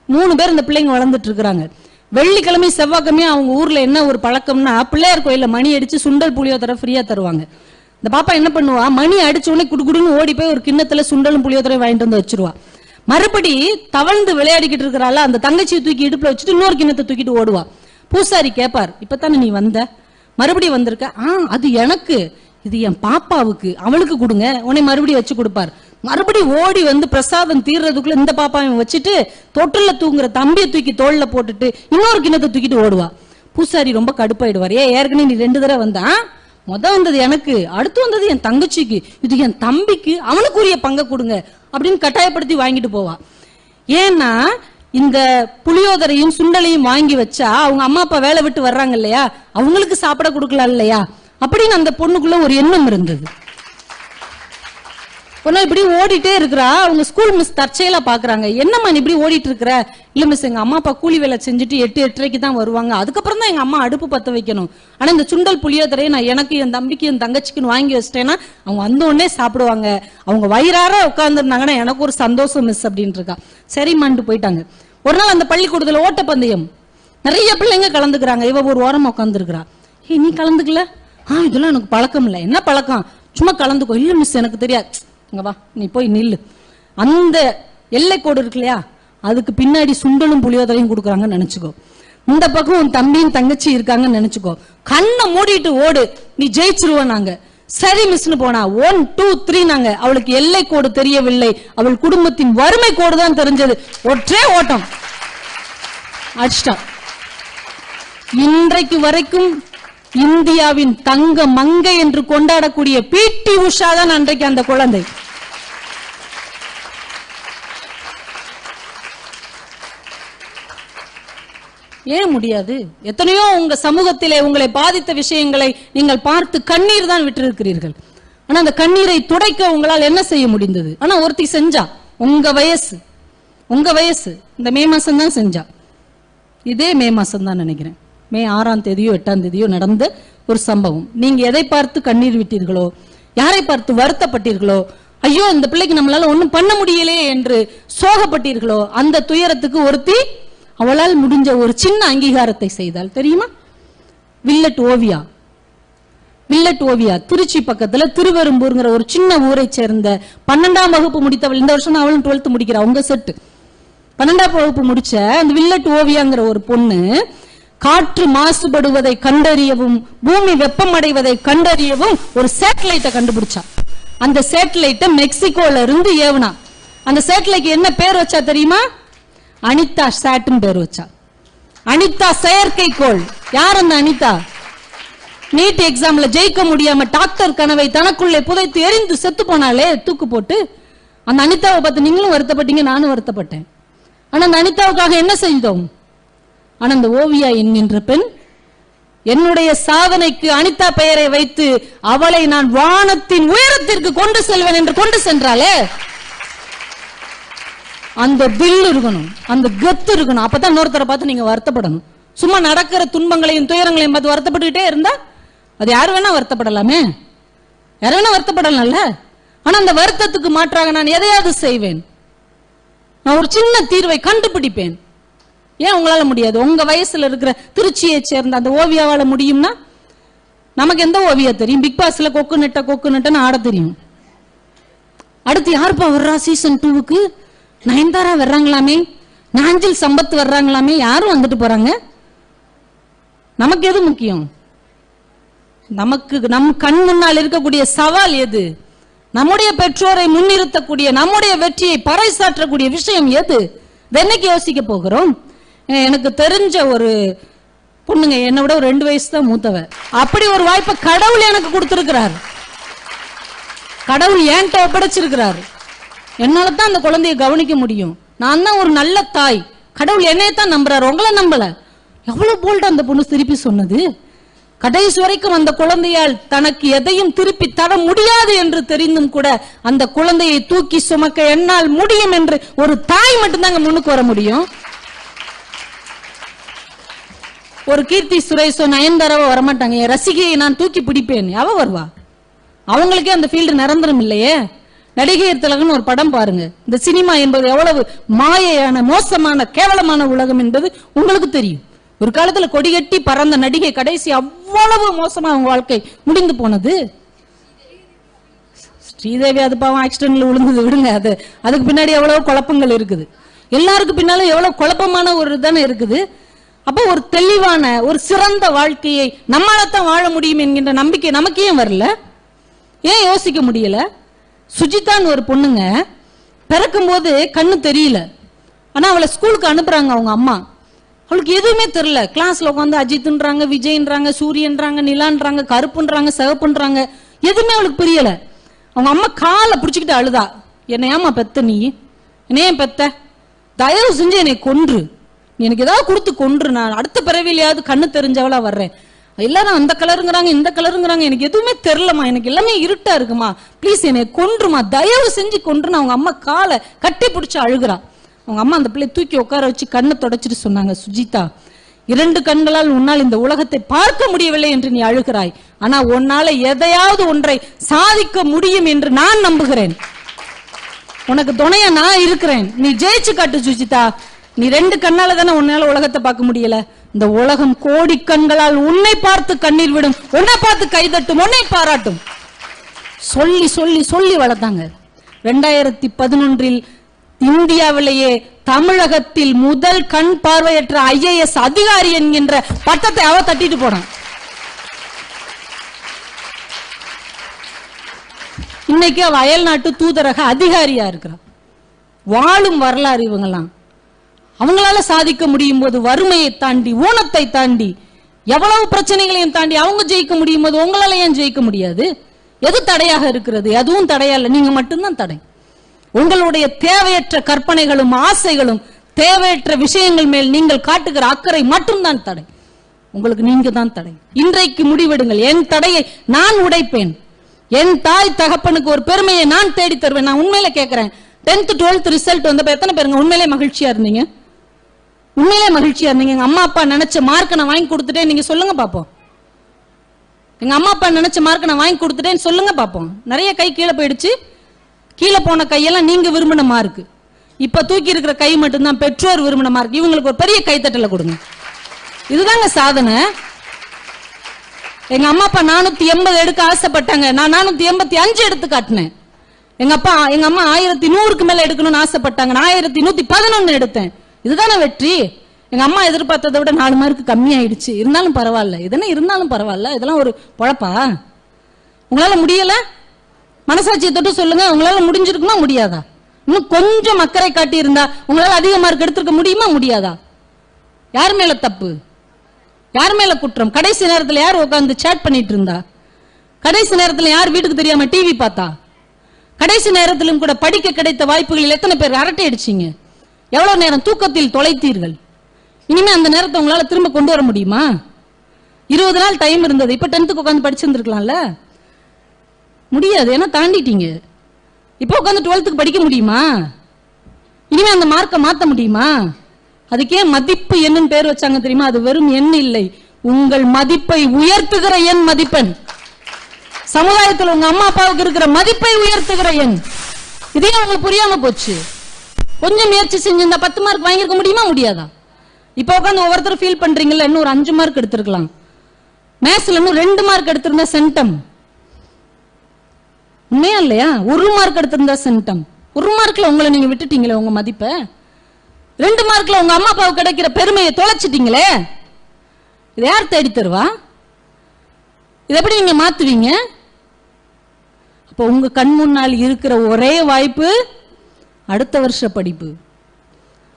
3 பேர் இந்த பிள்ளைங்க வளர்ந்துட்டு இருக்கிறாங்க. வெள்ளிக்கிழமை செவ்வாய்க்கிழமை அவங்க ஊர்ல என்ன ஒரு பழக்கம்னா, பிள்ளையார் கோயில மணி அடிச்சு சுண்டல் புளியோதரை ஃப்ரீயா தருவாங்க. இந்த பாப்பா என்ன பண்ணுவா, மணி அடிச்ச உடனே குடுக்குடுன்னு ஓடி போய் ஒரு கிண்ணத்துல சுண்டலும் புளியோதரையும் வாங்கிட்டு வந்து வச்சிருவா. மறுபடி தவழ்ந்து விளையாடிக்கிட்டு இருக்கிறாள், அந்த தங்கச்சியை தூக்கி இடுப்புல வச்சுட்டு இன்னொரு கிண்ணத்தை தூக்கிட்டு ஓடுவா. பூசாரி கேட்பார், இப்பதானே நீ வந்த, மறுபடியும் வந்திருக்க? அது எனக்கு, இது என் பாப்பாவுக்கு, அவளுக்கு கொடுங்க. உன்னை மறுபடியும் வச்சு கொடுப்பார். மறுபடியும் ஓடி வந்து பிரசாதம் தீர்றதுக்குள்ள இந்த பாப்பாவை வச்சுட்டு தொட்டில தூங்குற தம்பியை தூக்கி தோல்ல போட்டுட்டு இன்னொரு கிண்ணத்தை தூக்கிட்டு ஓடுவா. பூசாரி ரொம்ப கடுப்பாயிடுவார். ஏற்கனவே நீ 2 தடவை வந்தா, வந்தது எனக்கு, அடுத்து வந்தது என் தங்கச்சிக்கு, இது என் தம்பிக்கு, அவனுக்குரிய பங்கை கொடுங்க அப்படின்னு கட்டாயப்படுத்தி வாங்கிட்டு போவா. ஏன்னா இந்த புளியோதரையும் சுண்டலையும் வாங்கி வச்சா அவங்க அம்மா அப்பா வேலை விட்டு வர்றாங்க இல்லையா, அவங்களுக்கு சாப்பிட கொடுக்கலாம் இல்லையா அப்படின்னு அந்த பொண்ணுக்குள்ள ஒரு எண்ணம் இருந்தது. இப்படி ஓடிட்டே இருக்கிறா. அவங்க ஸ்கூல் மிஸ் தற்செயலா பாக்குறாங்க, என்னம்மா நீ இப்படி ஓடிட்டு இருக்கிற? இல்ல மிஸ், எங்க அம்மா அப்பா கூலி வேலை செஞ்சுட்டு 8-8:30 தான் வருவாங்க, அதுக்கப்புறம் தான் எங்க அம்மா அடுப்பு பத்த வைக்கணும். ஆனா இந்த சுண்டல் புளியோதரையை நான் எனக்கு, என் தம்பிக்கு, என் தங்கச்சிக்குன்னு வாங்கி வச்சிட்டேன்னா அவங்க வந்த உடனே சாப்பிடுவாங்க, அவங்க வயிறார உட்காந்துருந்தாங்கன்னா எனக்கு ஒரு சந்தோஷம் மிஸ் அப்படின்னு இருக்கா. சரிம்மான்ட்டு போயிட்டாங்க. ஒரு நாள் அந்த பள்ளிக்கூடத்துல ஓட்டப்பந்தயம், நிறைய பிள்ளைங்க கலந்துக்கிறாங்க. இவ ஒரு ஓரமா உட்காந்துருக்கிறா. நீ கலந்துக்கல? இதெல்லாம் எனக்கு பழக்கம் இல்லை. என்ன பழக்கம்? சும்மா கலந்துக்கோ. இல்ல மிஸ் எனக்கு தெரியாது. இங்க வா, நீ போய் நில்லு. அந்த எல்லை கோடு இருக்கு இல்லையா, அதுக்கு பின்னாடி சுண்டலும் புளியோதரையும் கொடுக்குறாங்கன்னு நினைச்சுக்கோ. இந்த பக்கம் உன் தம்பியும் தங்கச்சி இருக்காங்கன்னு நினைச்சுக்கோ. கண்ணை மூடிட்டு ஓடு, நீ ஜெயிச்சிருவ. நாங்க சரி மிஸ்னு போனா 1 2 3 நாங்க. அவளுக்கு எல்லை கோடு தெரியவில்லை, அவள் குடும்பத்தின் வறுமை கோடு தான் தெரிஞ்சது. ஒற்றே ஓட்டம் அடிச்சிட்டா. இன்றைக்கு வரைக்கும் இந்தியாவின் தங்க மங்கை என்று கொண்டாடக்கூடிய பிடி உஷா தான் அன்றைக்கு அந்த குழந்தை. ஏன் முடியாது? எத்தனையோ உங்க சமூகத்திலே உங்களை பாதித்த விஷயங்களை நீங்கள் பார்த்து கண்ணீர் தான் விட்டிருக்கிறீர்கள். ஆனா அந்த கண்ணீரை துடைக்க உங்களால் என்ன செய்ய முடிந்தது? ஆனா ஒருத்தி செஞ்சா, உங்க வயசு இந்த மே மாசம் தான் செஞ்சா. இதே மே மாசம் தான் நினைக்கிறேன், மே 6ஆம் தேதியோ 8ஆம் தேதியோ நடந்த ஒரு சம்பவம். நீங்க எதை பார்த்து கண்ணீர் விட்டீர்களோ, யாரை பார்த்து வருத்தப்பட்டீர்களோ, ஐயோ இந்த பிள்ளைக்கு நம்மளால ஒண்ணும் பண்ண முடியலையே என்று சோகப்பட்டீர்களோ, அந்த துயரத்துக்கு ஒருத்தி அவளால் முடிஞ்ச ஒரு சின்ன அங்கீகாரத்தை செய்தால். தெரியுமா? வில்லட் ஓவியா திருச்சி பக்கத்துல திருவெரும்பூர்ங்கிற ஒரு சின்ன ஊரை சேர்ந்த 12ஆம் வகுப்பு முடித்தவள். இந்த வருஷம் அவளும் 12th முடிக்கிறா. உங்க செட்டு 12ஆம் வகுப்பு முடிச்ச அந்த வில்லட் ஓவியாங்கிற ஒரு பொண்ணு காற்று மாசுபடுவதை கண்டறியவும் பூமி வெப்பமடைவதை கண்டறியவும் ஒரு சேட்டலைட்டை கண்டுபிடிச்சா. அந்த சேட்டலைட்டை மெக்சிகோல இருந்து ஏவுனா. அந்த சேட்டலைட் என்ன பேர் வச்சா தெரியுமா? அனிதா சாட்னு பேர் வச்சா. அனிதா செயற்கைக்கோள். யார் அந்த அனிதா? நீட் எக்ஸாம்ல ஜெயிக்க முடியாம டாக்டர் கனவை தனக்குள்ளே புதைத்து எரிந்து செத்து போனாலே தூக்கு போட்டு. அந்த அனிதாவை பார்த்து நீங்களும் வருத்தப்பட்டீங்க, நானும் வருத்தப்பட்டேன். ஆனா அந்த அனிதாவுக்காக என்ன செய்தோம்? ஆனா அந்த ஓவியா என்கின்ற பெண் என்னுடைய சாதனைக்கு அனிதா பெயரை வைத்து அவளை நான் வானத்தின் உயரத்திற்கு கொண்டு செல்வேன் என்று கொண்டு சென்றாலே, அந்த தில் இருக்கணும், அந்த கெத்து இருக்கணும். அப்பதான் இன்னொருத்தரை பார்த்து நீங்க வருத்தப்படணும். சும்மா நடக்கிற துன்பங்களையும் துயரங்களையும் பார்த்து வருத்தப்பட்டுக்கிட்டே இருந்தா அது யாரு வேணா வருத்தப்படலாமே, யாரு வேணா வருத்தப்படலாம்ல. ஆனா அந்த வருத்தத்துக்கு மாற்றாக நான் எதையாவது செய்வேன். நான் ஒரு சின்ன தீர்வை கண்டுபிடிப்பேன். ஏன் உங்களால முடியாது? உங்க வயசுல இருக்கிற திருச்சியை சேர்ந்த அந்த ஓவியாவால முடியும்னா, நமக்கு எந்த ஓவியா தெரியும்? பிக் பாஸ்ல கொக்கு நெட்டன்னு ஆட தெரியும். அடுத்து யாருப்பா வர்றா சீசன் 2க்கு? நயன்தாரா வர்றாங்களாமே, நாஞ்சில் சம்பத் வர்றாங்களாமே, யாரும் வந்துட்டு போறாங்க. நமக்கு எது முக்கியம்? நமக்கு நம் கண் முன்னால் இருக்கக்கூடிய சவால் எது? நம்முடைய பெற்றோரை முன்னிறுத்தக்கூடிய, நம்முடைய வெற்றியை பறைசாற்றக்கூடிய விஷயம் எது? என்னைக்கு யோசிக்க போகிறோம்? எனக்கு தெரிஞ்ச ஒரு பொண்ணுங்க, என்னை விட ஒரு 2 வயசு தான் மூத்தவ. அப்படி ஒரு வாய்ப்பை கடவுள் எனக்கு கொடுத்திருக்கிறார். கடவுள் என்கிட்ட ஒப்படைச்சிருக்கிறார். என்னால தான் அந்த குழந்தையை கவனிக்க முடியும். நான் தான் ஒரு நல்ல தாய். கடவுள் என்னையத்தான் நம்புறாரு, உங்களை நம்பல. எவ்வளவு போல்டா அந்த பொண்ணு திருப்பி சொன்னது. கடைசி வரைக்கும் அந்த குழந்தையால் தனக்கு எதையும் திருப்பி தர முடியாது என்று தெரிந்தும் கூட அந்த குழந்தையை தூக்கி சுமக்க என்னால் முடியும் என்று ஒரு தாய் மட்டும்தாங்க முன்னுக்கு வர முடியும். ஒரு கீர்த்தி சுரேஷோ நயன்தாராவோ வரமாட்டாங்க. என் ரசிகையை நான் தூக்கி பிடிப்பேன். அவ வருவா? அவங்களுக்கே அந்த ஃபீல்டு நிரந்தரம் இல்லையே. நடிகையர் திலகம்னு ஒரு படம் பாருங்க. இந்த சினிமா என்பது எவ்வளவு மாயையான, மோசமான, கேவலமான உலகம் என்பது உங்களுக்கு தெரியும். ஒரு காலத்துல கொடிகட்டி பறந்த நடிகை கடைசி அவ்வளவு மோசமா அவங்க வாழ்க்கை முடிந்து போனது. ஸ்ரீதேவி அது பாவம் ஆக்சிடென்ட்ல விழுந்தது, விடுங்க. அதுக்கு பின்னாடி எவ்வளவு குழப்பங்கள் இருக்குது. எல்லாருக்கும் பின்னாலும் எவ்வளவு குழப்பமான ஒரு தானே இருக்குது. அப்போ ஒரு தெளிவான, ஒரு சிறந்த வாழ்க்கையை நம்மளால்தான் வாழ முடியும் என்கின்ற நம்பிக்கை நமக்கு ஏன் வரல? ஏன் யோசிக்க முடியல? சுஜிதான்னு ஒரு பொண்ணுங்க பிறக்கும் போது கண்ணு தெரியல. ஆனா அவளை ஸ்கூலுக்கு அனுப்புறாங்க அவங்க அம்மா. அவளுக்கு எதுவுமே தெரியல. கிளாஸ்ல உட்காந்து அஜித்ன்றாங்க, விஜய்ன்றாங்க, சூரியன்றாங்க, நிலான்றாங்க, கருப்புன்றாங்க, சிவப்புன்றாங்க. எதுவுமே அவளுக்கு புரியல. அவங்க அம்மா காலை பிடிச்சிக்கிட்டு அழுதா. என்னை ஏமா பெத்த? நீ என்ன ஏன் பெத்த? தயவு செஞ்சு என்னை கொன்று, எனக்கு ஏதாவது கொடுத்து கொன்று, நான் அடுத்த பிறவிலையாவது கண்ணு தெரிஞ்சவளா வர்றேன். எல்லாரும் அந்த கலருங்கிறாங்க, இந்த கலருங்கிறாங்க, எனக்கு எதுவுமே தெரியலமா, எனக்கு எல்லாமே இருட்டா இருக்குமா, பிளீஸ் என்னை கொன்றுமா, தயவு செஞ்சு கொன்றுன்னு அவங்க அம்மா காலை கட்டி பிடிச்சு அழுகிறா. அவங்க அம்மா அந்த பிள்ளை தூக்கி உட்கார வச்சு கண்ணை தொடச்சிட்டு சொன்னாங்க, சுஜிதா, 2 கண்களால் உன்னால் இந்த உலகத்தை பார்க்க முடியவில்லை என்று நீ அழுகிறாய். ஆனா உன்னால எதையாவது ஒன்றை சாதிக்க முடியும் என்று நான் நம்புகிறேன். உனக்கு துணையா நான் இருக்கிறேன். நீ ஜெயிச்சு காட்டு சுஜிதா. நீ 2 கண்ணால தானே உன்னால உலகத்தை பார்க்க முடியல. இந்த உலகம் கோடி கண்களால் உன்னை பார்த்து கண்ணீர் விடும், உன்னை பார்த்து கைதட்டும், உன்னை பாராட்டும். சொல்லி சொல்லி சொல்லி வளர்த்தாங்க. 2011 இந்தியாவிலேயே தமிழகத்தில் முதல் கண் பார்வையற்ற IAS அதிகாரி என்கின்ற பட்டத்தை அவ தட்டிட்டு போனான். இன்னைக்கு அவ அயல்நாட்டு தூதரக அதிகாரியா இருக்கிறான். வாழும் வரலாறு இவங்கெல்லாம். அவங்களால சாதிக்க முடியும் போது வறுமையை தாண்டி, ஊனத்தை தாண்டி, எவ்வளவு பிரச்சனைகளையும் தாண்டி அவங்க ஜெயிக்க முடியும் போது உங்களால ஏன் ஜெயிக்க முடியாது? எது தடையாக இருக்கிறது? எதுவும் தடையா இல்லை, நீங்க மட்டும்தான் தடை. உங்களுடைய தேவையற்ற கற்பனைகளும் ஆசைகளும், தேவையற்ற விஷயங்கள் மேல் நீங்கள் காட்டுகிற அக்கறை மட்டும்தான் தடை. உங்களுக்கு நீங்க தான் தடை. இன்றைக்கு முடிவெடுங்கள். என் தடையை நான் உடைப்பேன். என் தாய் தகப்பனுக்கு ஒரு பெருமையை நான் தேடி தருவேன். நான் உண்மையில கேட்கிறேன், 10th 12th ரிசல்ட் வந்தப்ப எத்தனை பேருங்க உண்மையிலே மகிழ்ச்சியா இருந்தீங்க? உண்மையிலே மகிழ்ச்சியா இருந்தீங்க? எங்க அம்மா அப்பா நினைச்ச மார்க்கை நான் வாங்கி கொடுத்துட்டேன் நீங்க சொல்லுங்க பாப்போம். எங்க அம்மா அப்பா நினைச்ச மார்க்கை நான் வாங்கி கொடுத்துட்டேன்னு சொல்லுங்க பாப்போம். நிறைய கை கீழே போயிடுச்சு. கீழே போன கையெல்லாம் நீங்க விரும்பின மார்க். இப்ப தூக்கி இருக்கிற கை மட்டும்தான் பெற்றோர் விரும்பின மார்க். இவங்களுக்கு ஒரு பெரிய கைத்தட்டல கொடுங்க. இதுதாங்க சாதனை. எங்க அம்மா அப்பா 480 எடுக்க ஆசைப்பட்டாங்க. நான் 485 எடுத்து காட்டினேன். எங்க அம்மா 1100க்கு மேல எடுக்கணும்னு ஆசைப்பட்டாங்க. நான் 1111 எடுத்தேன். இதுதானே வெற்றி. எங்க அம்மா எதிர்பார்த்ததை விட 4 மார்க் கம்மியாயிடுச்சு. இருந்தாலும் பரவாயில்ல. இதெல்லாம் இருந்தாலும் பரவாயில்ல. இதெல்லாம் ஒரு பொழப்பா? உங்களால முடியல? மனசாட்சியை தொட்டு சொல்லுங்க, உங்களால முடிஞ்சிருக்குமா முடியாதா? இன்னும் கொஞ்சம் அக்கறை காட்டி இருந்தா உங்களால அதிக மார்க் எடுத்திருக்க முடியுமா முடியாதா? யார் மேல தப்பு, யார் மேல குற்றம்? கடைசி நேரத்தில் யார் உட்கார்ந்து சேட் பண்ணிட்டு இருந்தா? கடைசி நேரத்தில் யார் வீட்டுக்கு தெரியாம டிவி பார்த்தா? கடைசி நேரத்திலும் கூட படிக்க கிடைத்த வாய்ப்புகளில் எத்தனை பேர் அரட்டை அடிச்சீங்க? எவ்வளவு நேரம் தூக்கத்தில் தொலைத்தீர்கள்? இனிமே அந்த நேரத்தை உங்களால திரும்ப கொண்டு வர முடியுமா? 20 நாள் டைம் இருந்தது, இப்ப 10th உட்காந்து படிச்சிருந்திருக்கலாம்ல. முடியாது, ஏன்னா தாண்டிட்டீங்க. இப்ப உட்காந்து 12th படிக்க முடியுமா? இனிமே அந்த மார்க்கை மாத்த முடியுமா? அதுக்கே மதிப்பு என்னன்னு பேர் வச்சாங்க தெரியுமா? அது வெறும் எண் இல்லை, உங்கள் மதிப்பை உயர்த்துகிற எண் மதிப்பெண். சமுதாயத்தில் உங்க அம்மா அப்பாவுக்கு இருக்கிற மதிப்பை உயர்த்துகிற எண். இதே உங்களுக்கு புரியாம போச்சு. கொஞ்சம் முயற்சி செஞ்சிருந்தா 10 மார்க் வாங்கிருக்க முடியுமா முடியாதா? இப்ப உட்காந்து ஒவ்வொருத்தரும் ஃபீல் பண்றீங்கல்ல, இன்னும் ஒரு 5 மார்க் எடுத்திருக்கலாம். மேத்ஸ்ல இன்னும் 2 மார்க் எடுத்திருந்தா சென்டம். உண்மையா இல்லையா? 1 மார்க் எடுத்திருந்தா சென்டம். 1 மார்க்ல உங்களை நீங்க விட்டுட்டீங்களே உங்க மதிப்பை. 2 மார்க்ல உங்க அம்மா அப்பாவுக்கு கிடைக்கிற பெருமையை தொலைச்சிட்டீங்களே. இது யார் தேடி தருவா? இது எப்படி நீங்க மாத்துவீங்க? அப்போ உங்க கண் முன்னால் இருக்கிற ஒரே வாய்ப்பு அடுத்த வருஷ படிப்பு.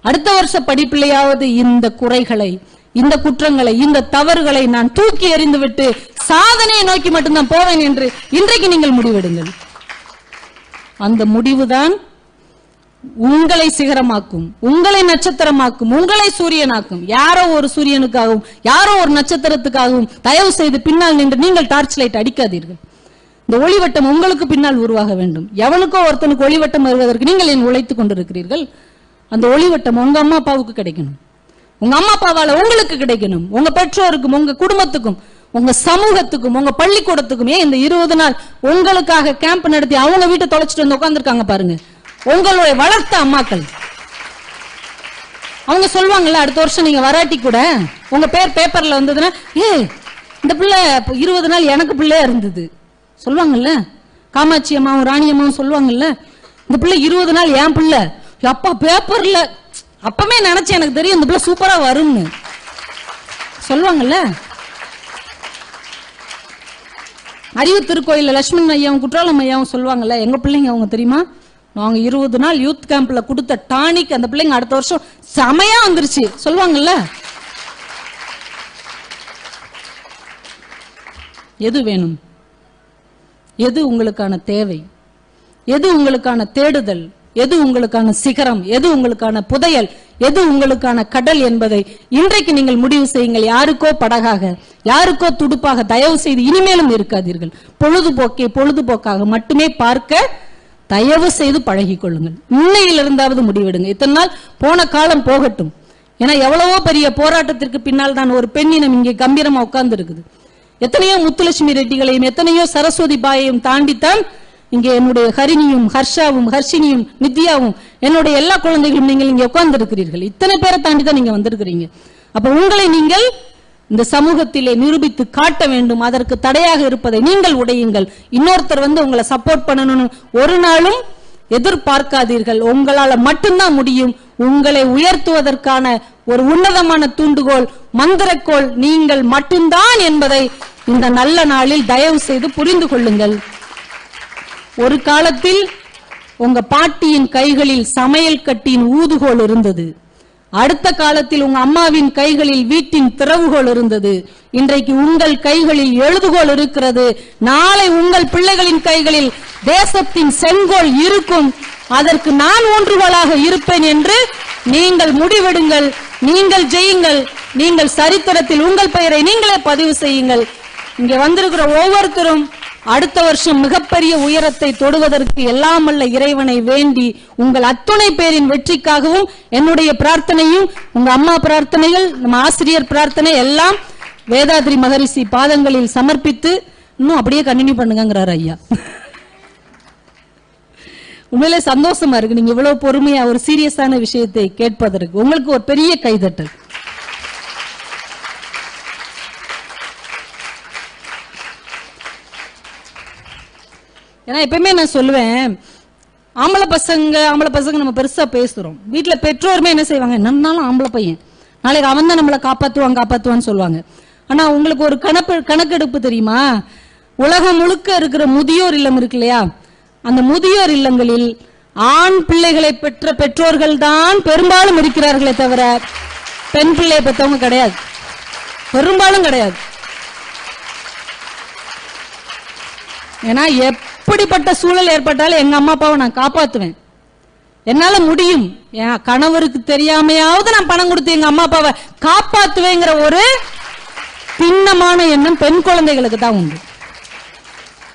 அடுத்த வருஷ படிப்பிலையாவது இந்த குறைகளை, இந்த குற்றங்களை, இந்த தவறுகளை நான் தூக்கி எறிந்து விட்டு சாதனையை நோக்கி மட்டும்தான் போவேன் என்று இன்றைக்கு நீங்கள் முடிவெடுங்கள். அந்த முடிவுதான் உங்களை சிகரமாக்கும், உங்களை நட்சத்திரமாக்கும், உங்களை சூரியனாக்கும். யாரோ ஒரு சூரியனுக்காகவும் யாரோ ஒரு நட்சத்திரத்துக்காகவும் தயவு செய்து பின்னால் நின்று நீங்கள் டார்ச் லைட் அடிக்காதீர்கள். இந்த ஒளிவட்டம் உங்களுக்கு பின்னால் உருவாக வேண்டும். எவனுக்கோ ஒருத்தனுக்கு ஒளிவட்டம் வருவதற்கு நீங்கள் ஏன் உழைத்துக் கொண்டிருக்கிறீர்கள்? அந்த ஒளிவட்டம் உங்க அம்மா அப்பாவுக்கு கிடைக்கணும், உங்க அம்மா அப்பாவால உங்களுக்கு கிடைக்கணும், உங்க பெற்றோருக்கும், உங்க குடும்பத்துக்கும், உங்க சமூகத்துக்கும், உங்க பள்ளிக்கூடத்துக்கும். ஏன் இந்த 20 நாள் உங்களுக்காக கேம்ப் நடத்தி அவங்க வீட்டை தொலைச்சிட்டு வந்து உட்கார்ந்துருக்காங்க பாருங்க, உங்களுடைய வளர்த்த அம்மாக்கள். அவங்க சொல்லுவாங்கல்ல, அடுத்த வருஷம் நீங்க வராட்டி கூட உங்க பேர் பேப்பர்ல வந்ததுன்னா, இந்த பிள்ளை 20 நாள் எனக்கு பிள்ளையா இருந்தது சொல்லுவாங்கல்ல. காமாட்சி அம்மாவும் ராணி அம்மாவும் சொல்லுவாங்கல்ல, இந்த பிள்ளை 20 நாள் என் பிள்ளை. அப்பா பேப்பர்ல அப்பமே நினைச்சேன், எனக்கு தெரியும் இந்த பிள்ளை சூப்பரா வரும்னு சொல்லுவாங்கல்ல. அறிவு திருக்கோயில லட்சுமணன் ஐயாவும் குற்றாலம் ஐயாவும் சொல்லுவாங்கல்ல, எங்க பிள்ளைங்க அவங்க தெரியுமா, நாங்க 20 நாள் யூத் கேம்ப்ல கொடுத்த டானிக் அந்த பிள்ளைங்க அடுத்த வருஷம் செமையா வந்துருச்சு சொல்லுவாங்கல்ல. எது வேணும்? எது உங்களுக்கான தேவை? எது உங்களுக்கான தேடுதல்? எது உங்களுக்கான சிகரம்? எது உங்களுக்கான புதையல்? எது உங்களுக்கான கடல் என்பதை இன்றைக்கு நீங்கள் முடிவு செய்யுங்கள். யாருக்கோ படகாக, யாருக்கோ துடுப்பாக தயவு செய்து இனிமேலும் இருக்காதீர்கள். பொழுதுபோக்காக மட்டுமே பார்க்க தயவு செய்து பழகிக் கொள்ளுங்கள். இன்னையில் இருந்தாவது முடிவெடுங்க. இத்தனை நாள் போன காலம் போகட்டும். ஏன்னா எவ்வளவோ பெரிய போராட்டத்திற்கு பின்னால் தான் ஒரு பெண்ணினம் இங்கே கம்பீரமா உட்கார்ந்து இருக்குது. எத்தனையோ முத்துலட்சுமி ரெட்டிகளையும் எத்தனையோ சரஸ்வதி பாயையும் தாண்டித்தான் இங்கே என்னுடைய ஹரிணியும் ஹர்ஷாவும் ஹர்ஷினியும் நித்யாவும் என்னுடைய எல்லா குழந்தைகளும் நீங்கள் இங்கே உட்கார்ந்து இருக்கிறீர்கள். இத்தனை பேரை தாண்டி தான் நீங்க வந்திருக்கிறீங்க. அப்ப உங்களை நீங்கள் இந்த சமூகத்திலே நிரூபித்து காட்ட வேண்டும். அதற்கு தடையாக இருப்பதை நீங்கள் உடையுங்கள். இன்னொருத்தர் வந்து உங்களை சப்போர்ட் பண்ணணும்னு ஒரு நாளும் எதிர்பார்க்காதீர்கள். உங்களால மட்டும்தான் முடியும். உங்களை உயர்த்துவதற்கான ஒரு உன்னதமான தூண்டுகோல், மந்திரக்கோள் நீங்கள் மட்டும்தான் என்பதை இந்த நல்ல நாளில் தயவு செய்து புரிந்து கொள்ளுங்கள். ஒரு காலத்தில் உங்க பாட்டியின் கைகளில் சமையல் கட்டியின் ஊதுகோல் இருந்தது. அடுத்த காலத்தில் உங்க அம்மாவின் கைகளில் வீட்டின் திறவுகோல் இருந்தது. இன்றைக்கு உங்கள் கைகளில் எழுதுகோல் இருக்கிறது. நாளை உங்கள் பிள்ளைகளின் கைகளில் தேசத்தின் செங்கோல் இருக்கும். அதற்கு நான் ஊன்றுகோலாக இருப்பேன் என்று நீங்கள் முடிவெடுங்கள். நீங்கள் ஜெயுங்கள். நீங்கள் சரித்திரத்தில் உங்கள் பெயரை நீங்களே பதிவு செய்யுங்கள். இங்கே வந்திருக்கிற ஒவ்வொருத்தரும் அடுத்த வருஷம் மிகப்பெரிய உயரத்தை தொடுவதற்கு எல்லாம் வல்ல இறைவனை வேண்டி உங்கள் அத்துணை பேரின் வெற்றிக்காகவும் என்னுடைய பிரார்த்தனையும், உங்க அம்மா பிரார்த்தனைகள், நம்ம ஆசிரியர் பிரார்த்தனை எல்லாம் வேதாத்ரி மகரிஷி பாதங்களில் சமர்ப்பித்து இன்னும் அப்படியே கண்டினியூ பண்ணுங்கிறார் ஐயா. உண்மையிலே சந்தோஷமா இருக்கு நீங்க இவ்வளவு பொறுமையா ஒரு சீரியஸான விஷயத்தை கேட்பதற்கு. உங்களுக்கு ஒரு பெரிய கைதட்டல். ஏன்னா எப்பயுமே நான் சொல்லுவேன், ஆம்பளை பசங்க நம்ம பெருசா பேசுறோம். வீட்டுல பெற்றோருமே என்ன செய்வாங்க, நன்னாலும் ஆம்பளை பையன், நாளைக்கு அவன் தான் நம்மளை காப்பாத்துவான்னு சொல்லுவாங்க. ஆனா உங்களுக்கு ஒரு கணக்கெடுப்பு தெரியுமா? உலகம் முழுக்க இருக்கிற முதியோர் இல்லம் இருக்கு இல்லையா, அந்த முதியோர் இல்லங்களில் ஆண் பிள்ளைகளை பெற்ற பெற்றோர்கள் தான் பெரும்பாலும் இருக்கிறார்களே தவிர பெண் பிள்ளையை பெற்றவங்க கிடையாது, பெரும்பாலும் கிடையாது. ஏன்னா எப்படிப்பட்ட சூழல் ஏற்பட்டாலும் எங்க அம்மா அப்பாவை நான் காப்பாத்துவேன், என்னால முடியும், என் கணவருக்கு தெரியாமையாவது நான் பணம் கொடுத்து எங்க அம்மா அப்பாவை காப்பாத்துவேங்கிற ஒரு பின்னமான எண்ணம் பெண் குழந்தைகளுக்கு தான் உண்டு.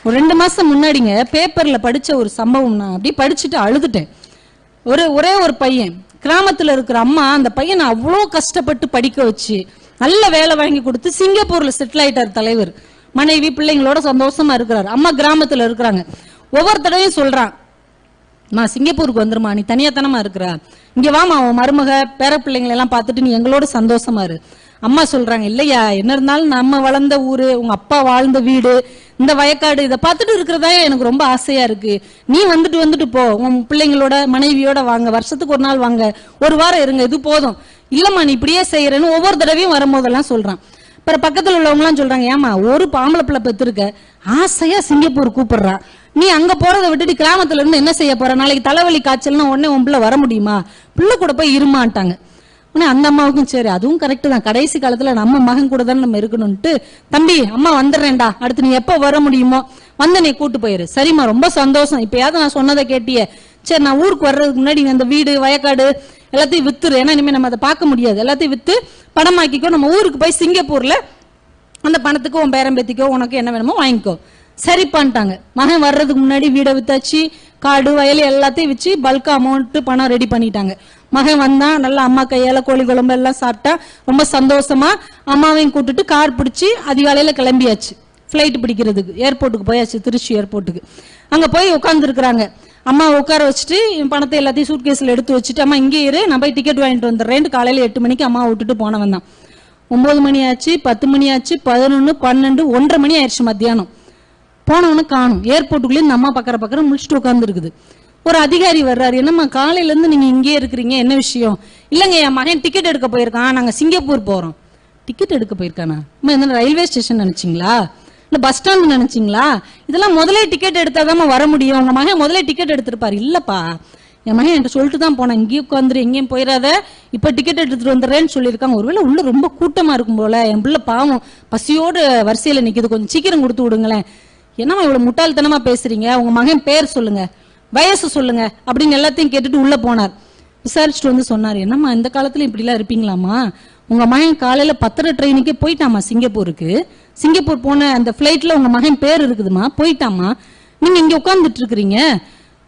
ஒரு 2 மாசம் முன்னாடிங்க பேப்பர்ல படிச்ச ஒரு சம்பவம், நான் அப்படி படிச்சுட்டு அழுதுட்டேன். ஒரே ஒரு பையன், கிராமத்துல இருக்கிற அம்மா அந்த பையனை அவ்வளோ கஷ்டப்பட்டு படிக்க வச்சு நல்ல வேலை வாங்கி கொடுத்து சிங்கப்பூர்ல செட்டில் ஆயிட்டார் தலைவர். மனைவி பிள்ளைங்களோட சந்தோஷமா இருக்கிறார். அம்மா கிராமத்துல இருக்கிறாங்க. ஒவ்வொரு தடவையும் சொல்றான், நான் சிங்கப்பூருக்கு வந்துருமா, நீ தனியாத்தனமா இருக்கிற, இங்க வாமா அவன் மருமக பேர பிள்ளைங்களை எல்லாம் பார்த்துட்டு நீ எங்களோட சந்தோஷமா இரு. அம்மா சொல்றாங்க, இல்லையா என்ன இருந்தாலும் நம்ம வளர்ந்த ஊரு, உங்க அப்பா வாழ்ந்த வீடு, இந்த வயக்காடு, இதை பார்த்துட்டு இருக்கிறதா எனக்கு ரொம்ப ஆசையா இருக்கு. நீ வந்துட்டு போ, உன் பிள்ளைங்களோட மனைவியோட வாங்க, வருஷத்துக்கு ஒரு நாள் வாங்க, ஒரு வாரம் இருங்க, இது போதும். இல்லம்மா நீ இப்படியே செய்யறேன்னு ஒவ்வொரு தடவையும் வரும்போதெல்லாம் சொல்றான். அப்புறம் பக்கத்துல உள்ளவங்க எல்லாம் சொல்றாங்க, ஏமா ஒரு ஆம்பளை பிள்ளை பெற்றிருக்க, ஆசையா சிங்கப்பூர் கூப்பிடுறா, நீ அங்க போறதை விட்டுட்டு கிராமத்துல இருந்து என்ன செய்ய போற, நாளைக்கு தலைவலி காய்ச்சல்னா உடனே உன் பிள்ளை வர முடியுமா, பிள்ளை கூட போய் இருமாட்டாங்க. அந்த அம்மாவுக்கும் சரி அதுவும் கரெக்ட் தான், கடைசி காலத்துல நம்ம மகன் கூட தானே நம்ம இருக்கணும்ட்டு, தம்பி அம்மா வந்துடுறேன்டா, அடுத்து நீ எப்ப வர முடியுமோ வந்து நீ கூட்டு போயிரு. சரிம்மா ரொம்ப சந்தோஷம், இப்பயாவது நான் சொன்னதை கேட்டியே, சரி நான் ஊருக்கு வர்றதுக்கு முன்னாடி அந்த வீடு வயக்காடு எல்லாத்தையும் வித்துரு, ஏன்னா இனிமே நம்ம அதை பார்க்க முடியாது, எல்லாத்தையும் வித்து பணமாக்கிக்கோ, நம்ம ஊருக்கு போய் சிங்கப்பூர்ல அந்த பணத்துக்கு உன் பேரம்பேத்திக்கோ உனக்கு என்ன வேணுமோ வாங்கிக்கோ. சரிப்பான்ட்டாங்க. மகன் வர்றதுக்கு முன்னாடி வீடை வித்தாச்சு, காடு வயல் எல்லாத்தையும் வச்சு பல்கா அமௌண்ட் பணம் ரெடி பண்ணிட்டாங்க. மகன் வந்தான், நல்லா அம்மா கையால கோழி குழம்பு எல்லாம் சாப்பிட்டா, ரொம்ப சந்தோஷமா அம்மாவையும் கூட்டுட்டு கார் பிடிச்சி அதிகாலையில கிளம்பியாச்சு. பிளைட் பிடிக்கிறதுக்கு ஏர்போர்ட்டுக்கு போயாச்சு, திருச்சி ஏர்போர்ட்டுக்கு. அங்க போய் உட்கார்ந்து இருக்கிறாங்க. அம்மா உட்கார வச்சுட்டு பணத்தை எல்லாத்தையும் சூட்கேஸ்ல எடுத்து வச்சுட்டு, அம்மா இங்கே இரு நான் போய் டிக்கெட் வாங்கிட்டு வந்துடுறேன். காலையில 8 மணிக்கு அம்மா விட்டுட்டு போனவன் தான். 9 மணி ஆச்சு, 10 மணி ஆச்சு, 11, 12, 1:30 மணி ஆயிடுச்சு மத்தியானம். போனவனு காணும். ஏர்போர்ட்டுக்குள்ளே இந்த அம்மா பக்கற முடிச்சுட்டு உட்கார்ந்து இருக்குது. ஒரு அதிகாரி வர்றாரு, என்னம்மா காலையில இருந்து நீங்க இங்கே இருக்கிறீங்க, என்ன விஷயம்? இல்லங்க என் மகன் டிக்கெட் எடுக்க போயிருக்கான், நாங்க சிங்கப்பூர் போறோம். டிக்கெட் எடுக்க போயிருக்கானா? என்ன ரயில்வே ஸ்டேஷன் நினைச்சீங்களா, இல்ல பஸ் ஸ்டாண்ட் நினைச்சீங்களா? இதெல்லாம் முதலே டிக்கெட் எடுத்தாதாம வர முடியும், உங்க மகன் முதலே டிக்கெட் எடுத்திருப்பாரு. இல்லப்பா என் மகன் என்கிட்ட சொல்லிட்டு தான் போனேன், இங்கேயும் உட்காந்துரு எங்கேயும் போயிடாத, இப்ப டிக்கெட் எடுத்துட்டு வந்துடுறேன்னு சொல்லியிருக்காங்க. ஒருவேளை உள்ள ரொம்ப கூட்டமா இருக்கும் போல, என் பிள்ளை பாவம் பசியோடு வரிசையில நிக்குது, கொஞ்சம் சீக்கிரம் கொடுத்து விடுங்களேன். என்னம்மா இவ்வளவு முட்டாள்தனமா பேசுறீங்க, உங்க மகன் பேர் சொல்லுங்க, வயசு சொல்லுங்க அப்படின்னு எல்லாத்தையும் கேட்டுட்டு உள்ள போனார். விசாரிச்சுட்டு வந்து சொன்னார், என்னம்மா இந்த காலத்துல இப்படி எல்லாம் இருப்பீங்களாமா, உங்க மகன் காலையில 10:30 ட்ரெயினுக்கே போயிட்டாமா சிங்கப்பூருக்கு, சிங்கப்பூர் போன அந்த பிளைட்ல உங்க மகன் பேர் இருக்குதுமா, போயிட்டாமா, நீங்க இங்க உட்கார்ந்துட்டு இருக்கிறீங்க.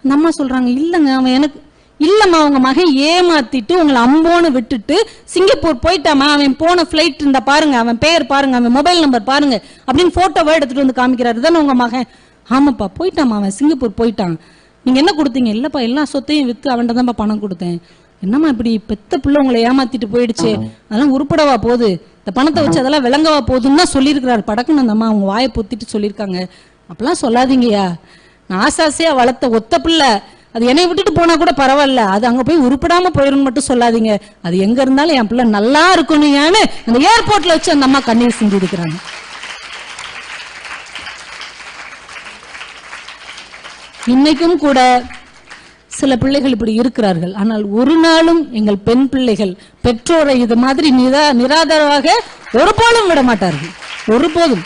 அந்த அம்மா சொல்றாங்க, இல்லங்க அவன் எனக்கு இல்லம்மா, உங்க மகன் ஏமாத்திட்டு உங்களை அம்போன்னு விட்டுட்டு சிங்கப்பூர் போயிட்டாமா, அவன் போன பிளைட் இருந்தா பாருங்க, அவன் பேர் பாருங்க, அவன் மொபைல் நம்பர் பாருங்க அப்படின்னு போட்டோவை எடுத்துட்டு வந்து காமிக்கிறாரு. தானே உங்க மகன்? ஆமாப்பா போயிட்டாமா, அவன் சிங்கப்பூர் போயிட்டான். நீங்க என்ன கொடுத்தீங்க? இல்லப்பா எல்லா சொத்தையும் வித்து அவன்கிட்ட தான்ப்பா பணம் கொடுத்தேன். என்னம்மா இப்படி பெத்த பிள்ளை உங்களை ஏமாத்திட்டு போயிடுச்சு, அதெல்லாம் உருப்படவா போகுது, இந்த பணத்தை வச்சு அதெல்லாம் விளங்கவா போகுதுன்னு தான் சொல்லியிருக்கிறாரு. படக்குன்னு அந்த அம்மா அவங்க வாயை பொத்திட்டு சொல்லியிருக்காங்க, அப்பெல்லாம் சொல்லாதீங்கய்யா, நான் ஆசாசையா வளர்த்த ஒத்த பிள்ளை, அது என்னை விட்டுட்டு போனா கூட பரவாயில்ல, அது அங்க போய் உருப்படாம போயிரும் மட்டும் சொல்லாதீங்க, அது எங்க இருந்தாலும் என் பிள்ளை நல்லா இருக்கணும் ஏன்னு அந்த ஏர்போர்ட்ல வச்சு அந்த அம்மா கண்ணீர் செஞ்சு இருக்கிறாங்க. இன்னைக்கும் கூட சில பிள்ளைகள் இப்படி இருக்கிறார்கள். ஆனால் ஒரு நாளும் எங்கள் பெண் பிள்ளைகள் பெற்றோரை இது மாதிரி நிராதரவாக ஒருபோதும் விட மாட்டார்கள், ஒருபோதும்.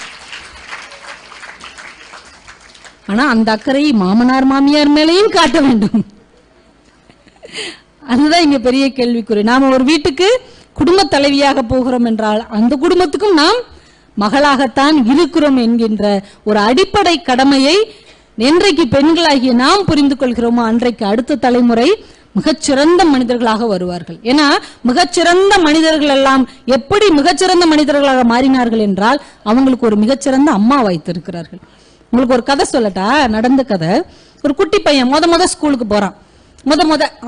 ஆனா அந்த அக்கறையை மாமனார் மாமியார் மேலேயும் காட்ட வேண்டும். அதுதான் இங்க பெரிய கேள்விக்குறி. நாம ஒரு வீட்டுக்கு குடும்ப தலைவியாக போகிறோம் என்றால் அந்த குடும்பத்துக்கும் நாம் மகளாகத்தான் இருக்கிறோம் என்கின்ற ஒரு அடிப்படை கடமையை என்றைக்கு பெண்களாகிய நாம் புரிந்து கொள்கிறோமோ அன்றைக்கு அடுத்த தலைமுறை மிகச்சிறந்த மனிதர்களாக வருவார்கள். ஏன்னா மிகச்சிறந்த மனிதர்கள் எல்லாம் எப்படி மிகச்சிறந்த மனிதர்களாக மாறினார்கள் என்றால் அவங்களுக்கு ஒரு மிகச்சிறந்த அம்மா வைத்திருக்கிறார்கள். உங்களுக்கு ஒரு கதை சொல்லட்டா, நடந்த கதை. ஒரு குட்டி பையன் முத ஸ்கூலுக்கு போறான்.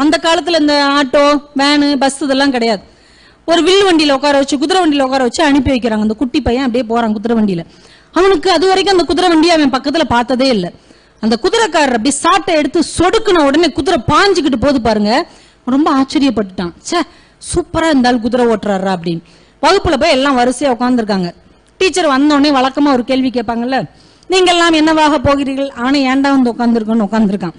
அந்த காலத்துல இந்த ஆட்டோ வேனு பஸ் இதெல்லாம் கிடையாது. ஒரு வில் வண்டியில உட்கார வச்சு குதிரை வண்டியில உட்கார வச்சு அனுப்பி வைக்கிறாங்க. அந்த குட்டி பையன் அப்படியே போறான் குதிரை வண்டியில. அவனுக்கு அது வரைக்கும் அந்த குதிரை வண்டியை அவன் பக்கத்துல பார்த்ததே இல்லை. அந்த குதிரைக்காரர் அப்படி சாட்டை எடுத்து சொடுக்குன உடனே குதிரை பாஞ்சுக்கிட்டு போது பாருங்க, ரொம்ப ஆச்சரியப்பட்டுட்டான். சே சூப்பரா இருந்தாலும் குதிரை ஓட்டுறாரா அப்படின்னு. வகுப்புல போய் எல்லாம் வரிசையா உட்காந்துருக்காங்க. டீச்சர் வந்த உடனே வழக்கமா ஒரு கேள்வி கேட்பாங்கல்ல, நீங்கள் எல்லாம் என்னவாக போகிறீர்கள், அவனை ஏன்டா வந்து உட்காந்துருக்கான்.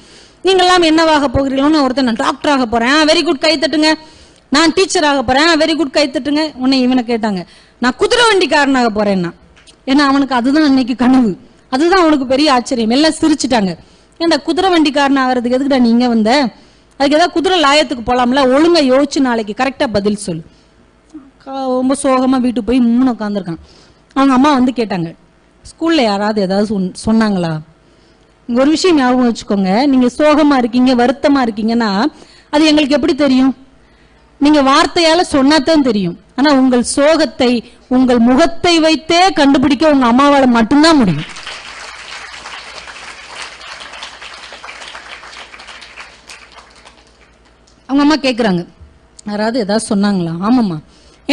நீங்கள் எல்லாம் என்னவாக போகிறீர்கள்னு ஒருத்தன் நான் டாக்டர் ஆக போறேன், வெரி குட் கை தட்டுங்க. நான் டீச்சர் ஆக போறேன், வெரி குட் கை தட்டுங்க. உன்னை இவனை கேட்டாங்க, நான் குதிரை வண்டிக்காரனாக போறேன்னா. ஏன்னா அவனுக்கு அதுதான் அன்னைக்கு கனவு, அதுதான் அவனுக்கு பெரிய ஆச்சரியம். எல்லாம் சிரிச்சுட்டாங்க. ஏன்டா குதிரை வண்டிக்காரன் ஆகிறதுக்கு எதுக்குடா நீங்க வந்த, அதுக்கு ஏதாவது குதிரை லாயத்துக்கு போலாம்ல, ஒழுங்கா யோசிச்சு நாளைக்கு கரெக்டா பதில் சொல்லு. ரொம்ப சோகமா வீட்டுக்கு போய் மூணு உட்காந்துருக்கான். அவங்க அம்மா வந்து கேட்டாங்க, ஸ்கூல்ல யாராவது ஏதாவது சொன்னாங்களா? இங்க ஒரு விஷயம் ஞாபகம் வச்சுக்கோங்க, நீங்க சோகமா இருக்கீங்க, வருத்தமா இருக்கீங்கன்னா அது எங்களுக்கு எப்படி தெரியும்? நீங்க வார்த்தையால சொன்னாதான் தெரியும். ஆனா உங்கள் சோகத்தை உங்கள் முகத்தை வைத்தே கண்டுபிடிக்க உங்க அம்மாவால மட்டும்தான் முடியும். அவங்க அம்மா கேக்குறாங்க, யாராவது ஏதாவது சொன்னாங்களா? ஆமாம்மா.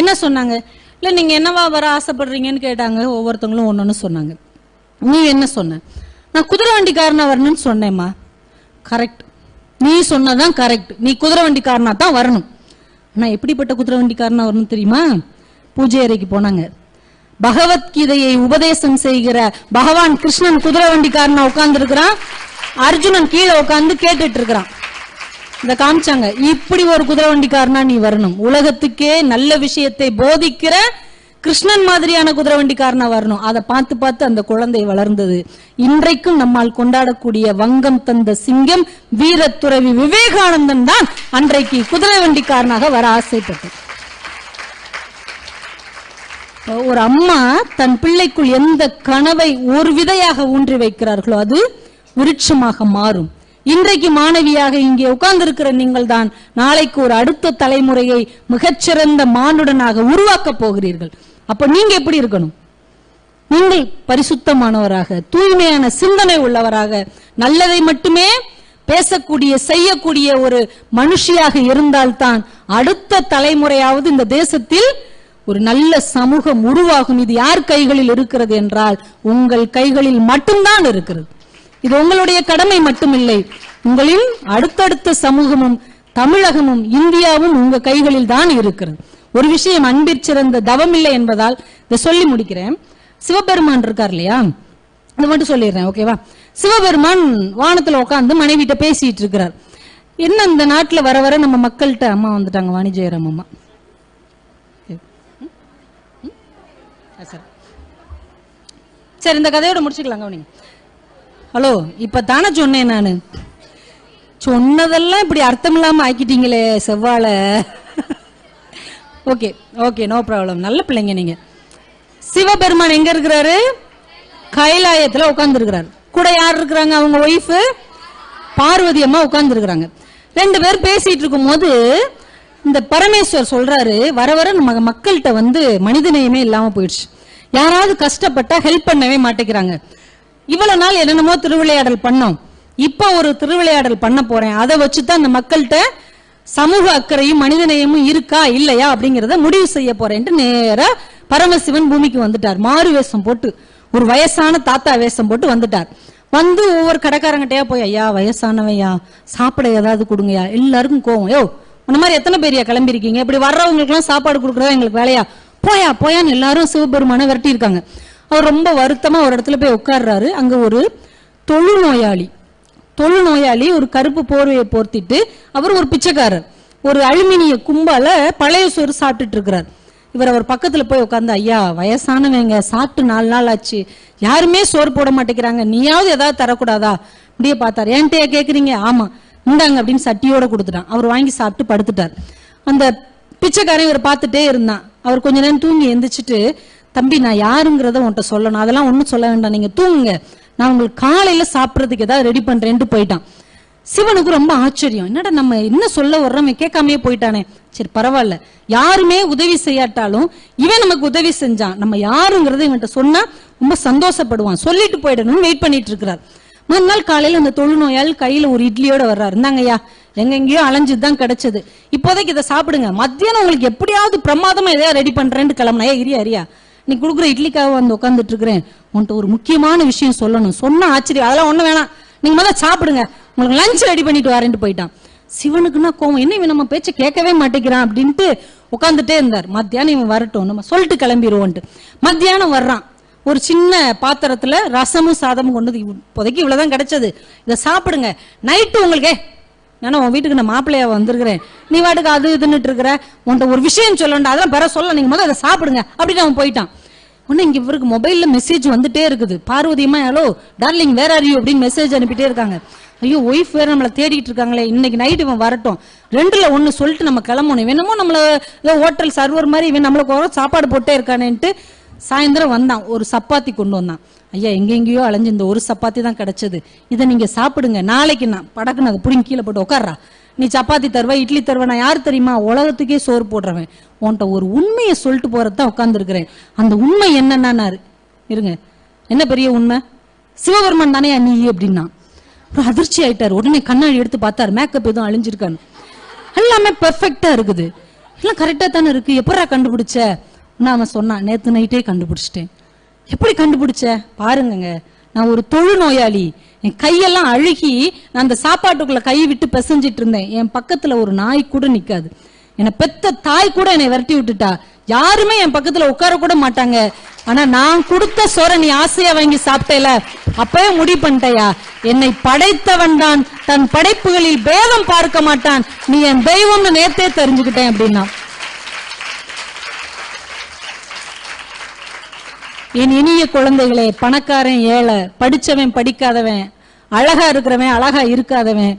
என்ன சொன்னாங்க? இல்ல நீங்க என்னவா வர ஆசைப்படுறீங்கன்னு கேட்டாங்க. ஒவ்வொருத்தவங்களும் ஒன்னொன்னு சொன்னாங்க. நீ என்ன சொன்ன? நான் குதிரை வண்டிக்காரனா வரணும்னு சொன்னேம்மா. கரெக்ட், நீ சொன்னதான் கரெக்ட், நீ குதிரை வண்டிக்காரனா தான் வரணும். ஆனா எப்படிப்பட்ட குதிரை வண்டிக்காரனா வரணும் தெரியுமா? பூஜை அறைக்கு போனாங்க. பகவத்கீதையை உபதேசம் செய்கிற பகவான் கிருஷ்ணன் குதிரை வண்டிக்காரனா உட்கார்ந்து இருக்கிறான், அர்ஜுனன் கீழே உட்கார்ந்து கேட்டுட்டு இருக்கிறான். இத காமிச்சாங்க, இப்படி ஒரு குதிரை வண்டிக்காரனா நீ வரணும், உலகத்துக்கே நல்ல விஷயத்தை போதிக்கிற கிருஷ்ணன் மாதிரியான குதிரை வண்டிக்காரனா வரணும். அதை பார்த்து பார்த்து அந்த குழந்தை வளர்ந்தது. இன்றைக்கும் நம்மால் கொண்டாடக்கூடிய வங்கம் தந்த சிங்கம் வீரத்துறவி விவேகானந்தன் தான் அன்றைக்கு குதிரை வண்டிக்காரனாக வர ஆசைப்பட்டது. ஒரு அம்மா தன் பிள்ளைக்குள் எந்த கனவை ஒரு விதையாக ஊன்றி வைக்கிறார்களோ அது விருட்சமாக மாறும். இன்றைக்கு மாணவியாக இங்கே உட்கார்ந்து இருக்கிற நீங்கள் தான் நாளைக்கு ஒரு அடுத்த தலைமுறையை மிகச்சிறந்த மானுடனாக உருவாக்க போகிறீர்கள். அப்ப நீங்க எப்படி இருக்கணும்? நீங்கள் பரிசுத்தமானவராக, தூய்மையான சிந்தனை உள்ளவராக, நல்லதை மட்டுமே பேசக்கூடிய செய்யக்கூடிய ஒரு மனுஷியாக இருந்தால்தான் அடுத்த தலைமுறையாவது இந்த தேசத்தில் ஒரு நல்ல சமூகம் உருவாகும். இது யார் கைகளில் இருக்கிறது என்றால் உங்கள் கைகளில் மட்டும்தான் இருக்கிறது. இது உங்களுடைய கடமை மட்டுமில்லை, உங்களின் அடுத்தடுத்த சமூகமும் தமிழகமும் இந்தியாவும் உங்க கைகளில் தான் இருக்கிறது. ஒரு விஷயம், அன்பிற்சிறந்த தவம் இல்லை என்பதால் இதை சொல்லி முடிக்கிறேன். சிவபெருமான் இருக்கார் இல்லையா, இதை மட்டும் சொல்லிடுறேன், ஓகேவா? சிவபெருமான் வானத்துல உட்காந்து மனைவிட்ட பேசிட்டு இருக்கிறார். என்ன இந்த நாட்டுல வர வர நம்ம மக்கள்கிட்ட, அம்மா வந்துட்டாங்க, வாணி ஜெயராம் அம்மா. சரி, இந்த கதையோட முடிச்சுக்கலாம், கவனிங்க. ஹலோ, இப்ப தானே சொன்னேன், நானு சொன்னதெல்லாம் இப்படி அர்த்தம் இல்லாம ஆக்கிட்டீங்களே செவ்வாழை. ஓகே ஓகே, நோ ப்ராப்ளம், நல்ல பிள்ளைங்க நீங்க. சிவபெருமான் எங்க இருக்கிறாரு? கைலாயத்துல உட்கார்ந்து இருக்கிறாரு. கூட யார் இருக்கிறாங்க? அவங்க ஒய்ஃப் பார்வதி அம்மா உட்கார்ந்து இருக்கிறாங்க. ரெண்டு பேர் பேசிட்டு இருக்கும் போது இந்த பரமேஸ்வர் சொல்றாரு, வர வர நம்ம மக்கள்கிட்ட வந்து மனிதநேயமே இல்லாம போயிடுச்சு, யாராவது கஷ்டப்பட்டா ஹெல்ப் பண்ணவே மாட்டேங்கிறாங்க. இவ்வளவு நாள் என்னென்னமோ திருவிளையாடல் பண்ணோம், இப்ப ஒரு திருவிளையாடல் பண்ண போறேன், அதை வச்சுதான் அந்த மக்கள்கிட்ட சமூக அக்கறையும் மனிதநேயமும் இருக்கா இல்லையா அப்படிங்கறத முடிவு செய்ய போறேன்ட்டு நேரா பரமசிவன் பூமிக்கு வந்துட்டார். மாறு வேஷம் போட்டு, ஒரு வயசான தாத்தா வேஷம் போட்டு வந்துட்டார். வந்து ஒவ்வொரு கடைக்காரங்கிட்டயா போய், ஐயா வயசானவையா சாப்பிட ஏதாவது கொடுங்கயா. எல்லாருக்கும் கோவம், யோ உன்ன மாதிரி எத்தனை பேரையா கிளம்பிருக்கீங்க, இப்படி வர்றவங்களுக்கு எல்லாம் சாப்பாடு கொடுக்கறதா எங்களுக்கு வேலையா, போயா போயான்னு எல்லாரும் சிவபெருமான விரட்டி இருக்காங்க. அவர் ரொம்ப வருத்தமா ஒரு இடத்துல போய் உட்கார்றாரு. அங்க ஒரு தொழுநோயாளி ஒரு கருப்பு போர்வையை போர்த்திட்டு, அவர் ஒரு பிச்சைக்காரர், ஒரு அலுமினிய கும்பால பழைய சோறு சாப்பிட்டுட்டு இருக்கிறார். இவர் அவர் பக்கத்துல போய் உட்கார்ந்து, ஐயா வயசானவங்க சாப்பிட்டு 4 நாள் ஆச்சு, யாருமே சோறு போட மாட்டேங்கிறாங்க, நீயாவது ஏதாவது தரக்கூடாதா? அப்படியே பார்த்தாரு. என்கிட்டயா கேக்குறீங்க? ஆமா, இந்தாங்க அப்படின்னு சட்டியோட கொடுத்துட்டான். அவர் வாங்கி சாப்பிட்டு படுத்துட்டார். அந்த பிச்சைக்காரன் இவர் பார்த்துட்டே இருந்தான். அவர் கொஞ்ச நேரம் தூங்கி எந்திரிச்சிட்டு, தம்பி நான் யாருங்கிறத உன்கிட்ட சொல்லணும், அதெல்லாம் ஒன்னும் சொல்ல வேண்டாம், நீங்க தூங்குங்க, நான் உங்களுக்கு காலையில சாப்பிடறதுக்கு ஏதாவது ரெடி பண்றேன்ட்டு போயிட்டான். சிவனுக்கு ரொம்ப ஆச்சரியம், என்னடா நம்ம என்ன சொல்ல வர்றோம், கேட்காமே போயிட்டானே. சரி பரவாயில்ல, யாருமே உதவி செய்யாட்டாலும் இவன் நமக்கு உதவி செஞ்சான், நம்ம யாருங்கிறத இவன்கிட்ட சொன்னா ரொம்ப சந்தோஷப்படுவான், சொல்லிட்டு போயிடணும் வெயிட் பண்ணிட்டு இருக்கிறார். மறுநாள் காலையில அந்த தொழுநோயாளி கையில ஒரு இட்லியோட வர்றாரு. இருந்தாங்கய்யா, எங்கெங்கயோ அலைஞ்சுதான் கிடைச்சது, இப்போதைக்கு இதை சாப்பிடுங்க, மத்தியானம் உங்களுக்கு எப்படியாவது பிரமாதமா எதையா ரெடி பண்றேன்னு கிளம்புனா. இரியா நீ கொடுக்குற இட்லிக்காக வந்து உட்காந்துட்டு இருக்கிறேன், உன்கிட்ட ஒரு முக்கியமான விஷயம் சொல்லணும். சொன்ன ஆச்சரியம், அதெல்லாம் ஒண்ணு வேணாம், நீங்க முதல்ல சாப்பிடுங்க, உங்களுக்கு லஞ்ச் ரெடி பண்ணிட்டு வரேன்ட்டு போயிட்டான். சிவனுக்குன்னா கோவம், என்ன இவன் நம்ம பேச்ச கேட்கவே மாட்டேங்கிறான் அப்படின்ட்டு உட்காந்துட்டே இருந்தார். மத்தியானம் இவன் வரட்டும், நம்ம சொல்லிட்டு கிளம்பிடுவோன்ட்டு. மத்தியானம் வர்றான். ஒரு சின்ன பாத்திரத்துல ரசமும் சாதமும் கொண்டு இப்போதைக்கு இவ்வளவுதான் கிடைச்சது, இதை சாப்பிடுங்க. நைட்டு உங்களுக்கு ஏன்னா உன் வீட்டுக்கு நான் மாப்பிள்ளையா வந்திருக்கிறேன், நீ வாட்டுக்கு அது இதுன்னுட்டு இருக்கிற, உன்ட்ட ஒரு விஷயம் சொல்லண்டா, அதெல்லாம் பெற சொல்ல, நீங்க முதல்ல அதை சாப்பிடுங்க அப்படின்னு அவன் போயிட்டான். ஒன்னு இங்க இவருக்கு மொபைல்ல மெசேஜ் வந்துட்டே இருக்குது. Parvathiyamma hello darling where are you அப்படின்னு மெசேஜ் அனுப்பிட்டே இருக்காங்க. ஐயோ ஒய்ஃப் வேற நம்மளை தேடிட்டு இருக்காங்களே, இன்னைக்கு நைட்டு இவன் வரட்டும், 2ல 1 சொல்லிட்டு நம்ம கிளம்பணும். வேணுமோ நம்மள ஏதோ ஹோட்டல் சர்வர் மாதிரி இவன் நம்மளுக்கு சாப்பாடு போட்டே இருக்கானேன்ட்டு சாயந்தரம் வந்தான். ஒரு சப்பாத்தி கொண்டு வந்தான். ஐயா எங்கெங்கயோ அலைஞ்சு இந்த ஒரு சப்பாத்தி தான் கிடைச்சது, இதை நீங்க சாப்பிடுங்க, நாளைக்கு நான் படக்குன்னு அதை புடிங்கி கீழே போட்டு உட்கார்றா, நீ சப்பாத்தி தருவ இட்லி தருவ, நான் யார் தெரியுமா, உலகத்துக்கே சோறு போடுறவன், உன்கிட்ட ஒரு உண்மையை சொல்லிட்டு போறதுதான் உட்கார்ந்து இருக்கிறேன். அந்த உண்மை என்னன்னாரு, இருங்க என்ன பெரிய உண்மை, சிவபெருமான் தானே நீ அப்படின்னா. அதிர்ச்சி ஆயிட்டாரு. உடனே கண்ணாடி எடுத்து பார்த்தாரு, மேக்கப் எதுவும் அழிஞ்சிருக்கான்னு, எல்லாமே பெர்ஃபெக்டா இருக்குது, எல்லாம் கரெக்டா தானே இருக்கு, எப்படா கண்டுபிடிச்ச? அவன் சொன்னான், நேத்து நைட்டே கண்டுபிடிச்சிட்டேன். எப்படி கண்டுபிடிச்ச? பாருங்க, நான் ஒரு தொழுநோயாளி, என் கையெல்லாம் அழுகி நான் அந்த சாப்பாட்டுக்குள்ள கை விட்டு பிசைஞ்சிட்டு இருந்தேன். என் பக்கத்துல ஒரு நாய் கூட நிக்காது, என்னை பெத்த தாய் கூட என்னை விரட்டி விட்டுட்டா, யாருமே என் பக்கத்துல உட்கார கூட மாட்டாங்க. ஆனா நான் கொடுத்த சோற நீ ஆசையா வாங்கி சாப்பிட்டேல, அப்பவே முடிவு பண்ணிட்டயா, என்னை படைத்தவன் தான் தன் படைப்புகளில் பேதம் பார்க்க மாட்டான், நீ என் தெய்வம்னு நேத்தே தெரிஞ்சுக்கிட்டேன் அப்படின்னா. என் இனிய குழந்தைகளே, பணக்காரன் ஏழை, படிச்சவன் படிக்காதவன், அழகா இருக்கிறவன் அழகா இருக்காதவன்,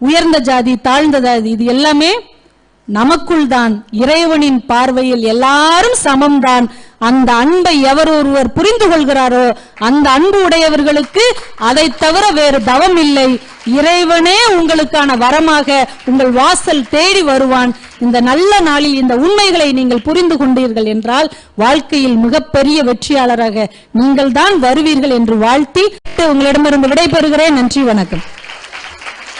உயர்ந்த ஜாதி தாழ்ந்த ஜாதி, இது எல்லாமே நமக்குள் தான். இறைவனின் பார்வையில் எல்லாரும் சமம்தான். அந்த அன்பை எவர் ஒருவர் புரிந்து கொள்கிறாரோ அந்த அன்பு உடையவர்களுக்கு அதை தவிர வேறு தவம் இல்லை. இறைவனே உங்களுக்கான வரமாக உங்கள் வாசல் தேடி வருவான். இந்த நல்ல நாளில் இந்த உண்மைகளை நீங்கள் புரிந்து கொண்டீர்கள் என்றால் வாழ்க்கையில் மிகப்பெரிய வெற்றியாளராக நீங்கள் தான் வருவீர்கள் என்று வாழ்த்தி உங்களிடமிருந்து விடைபெறுகிறேன். நன்றி, வணக்கம்.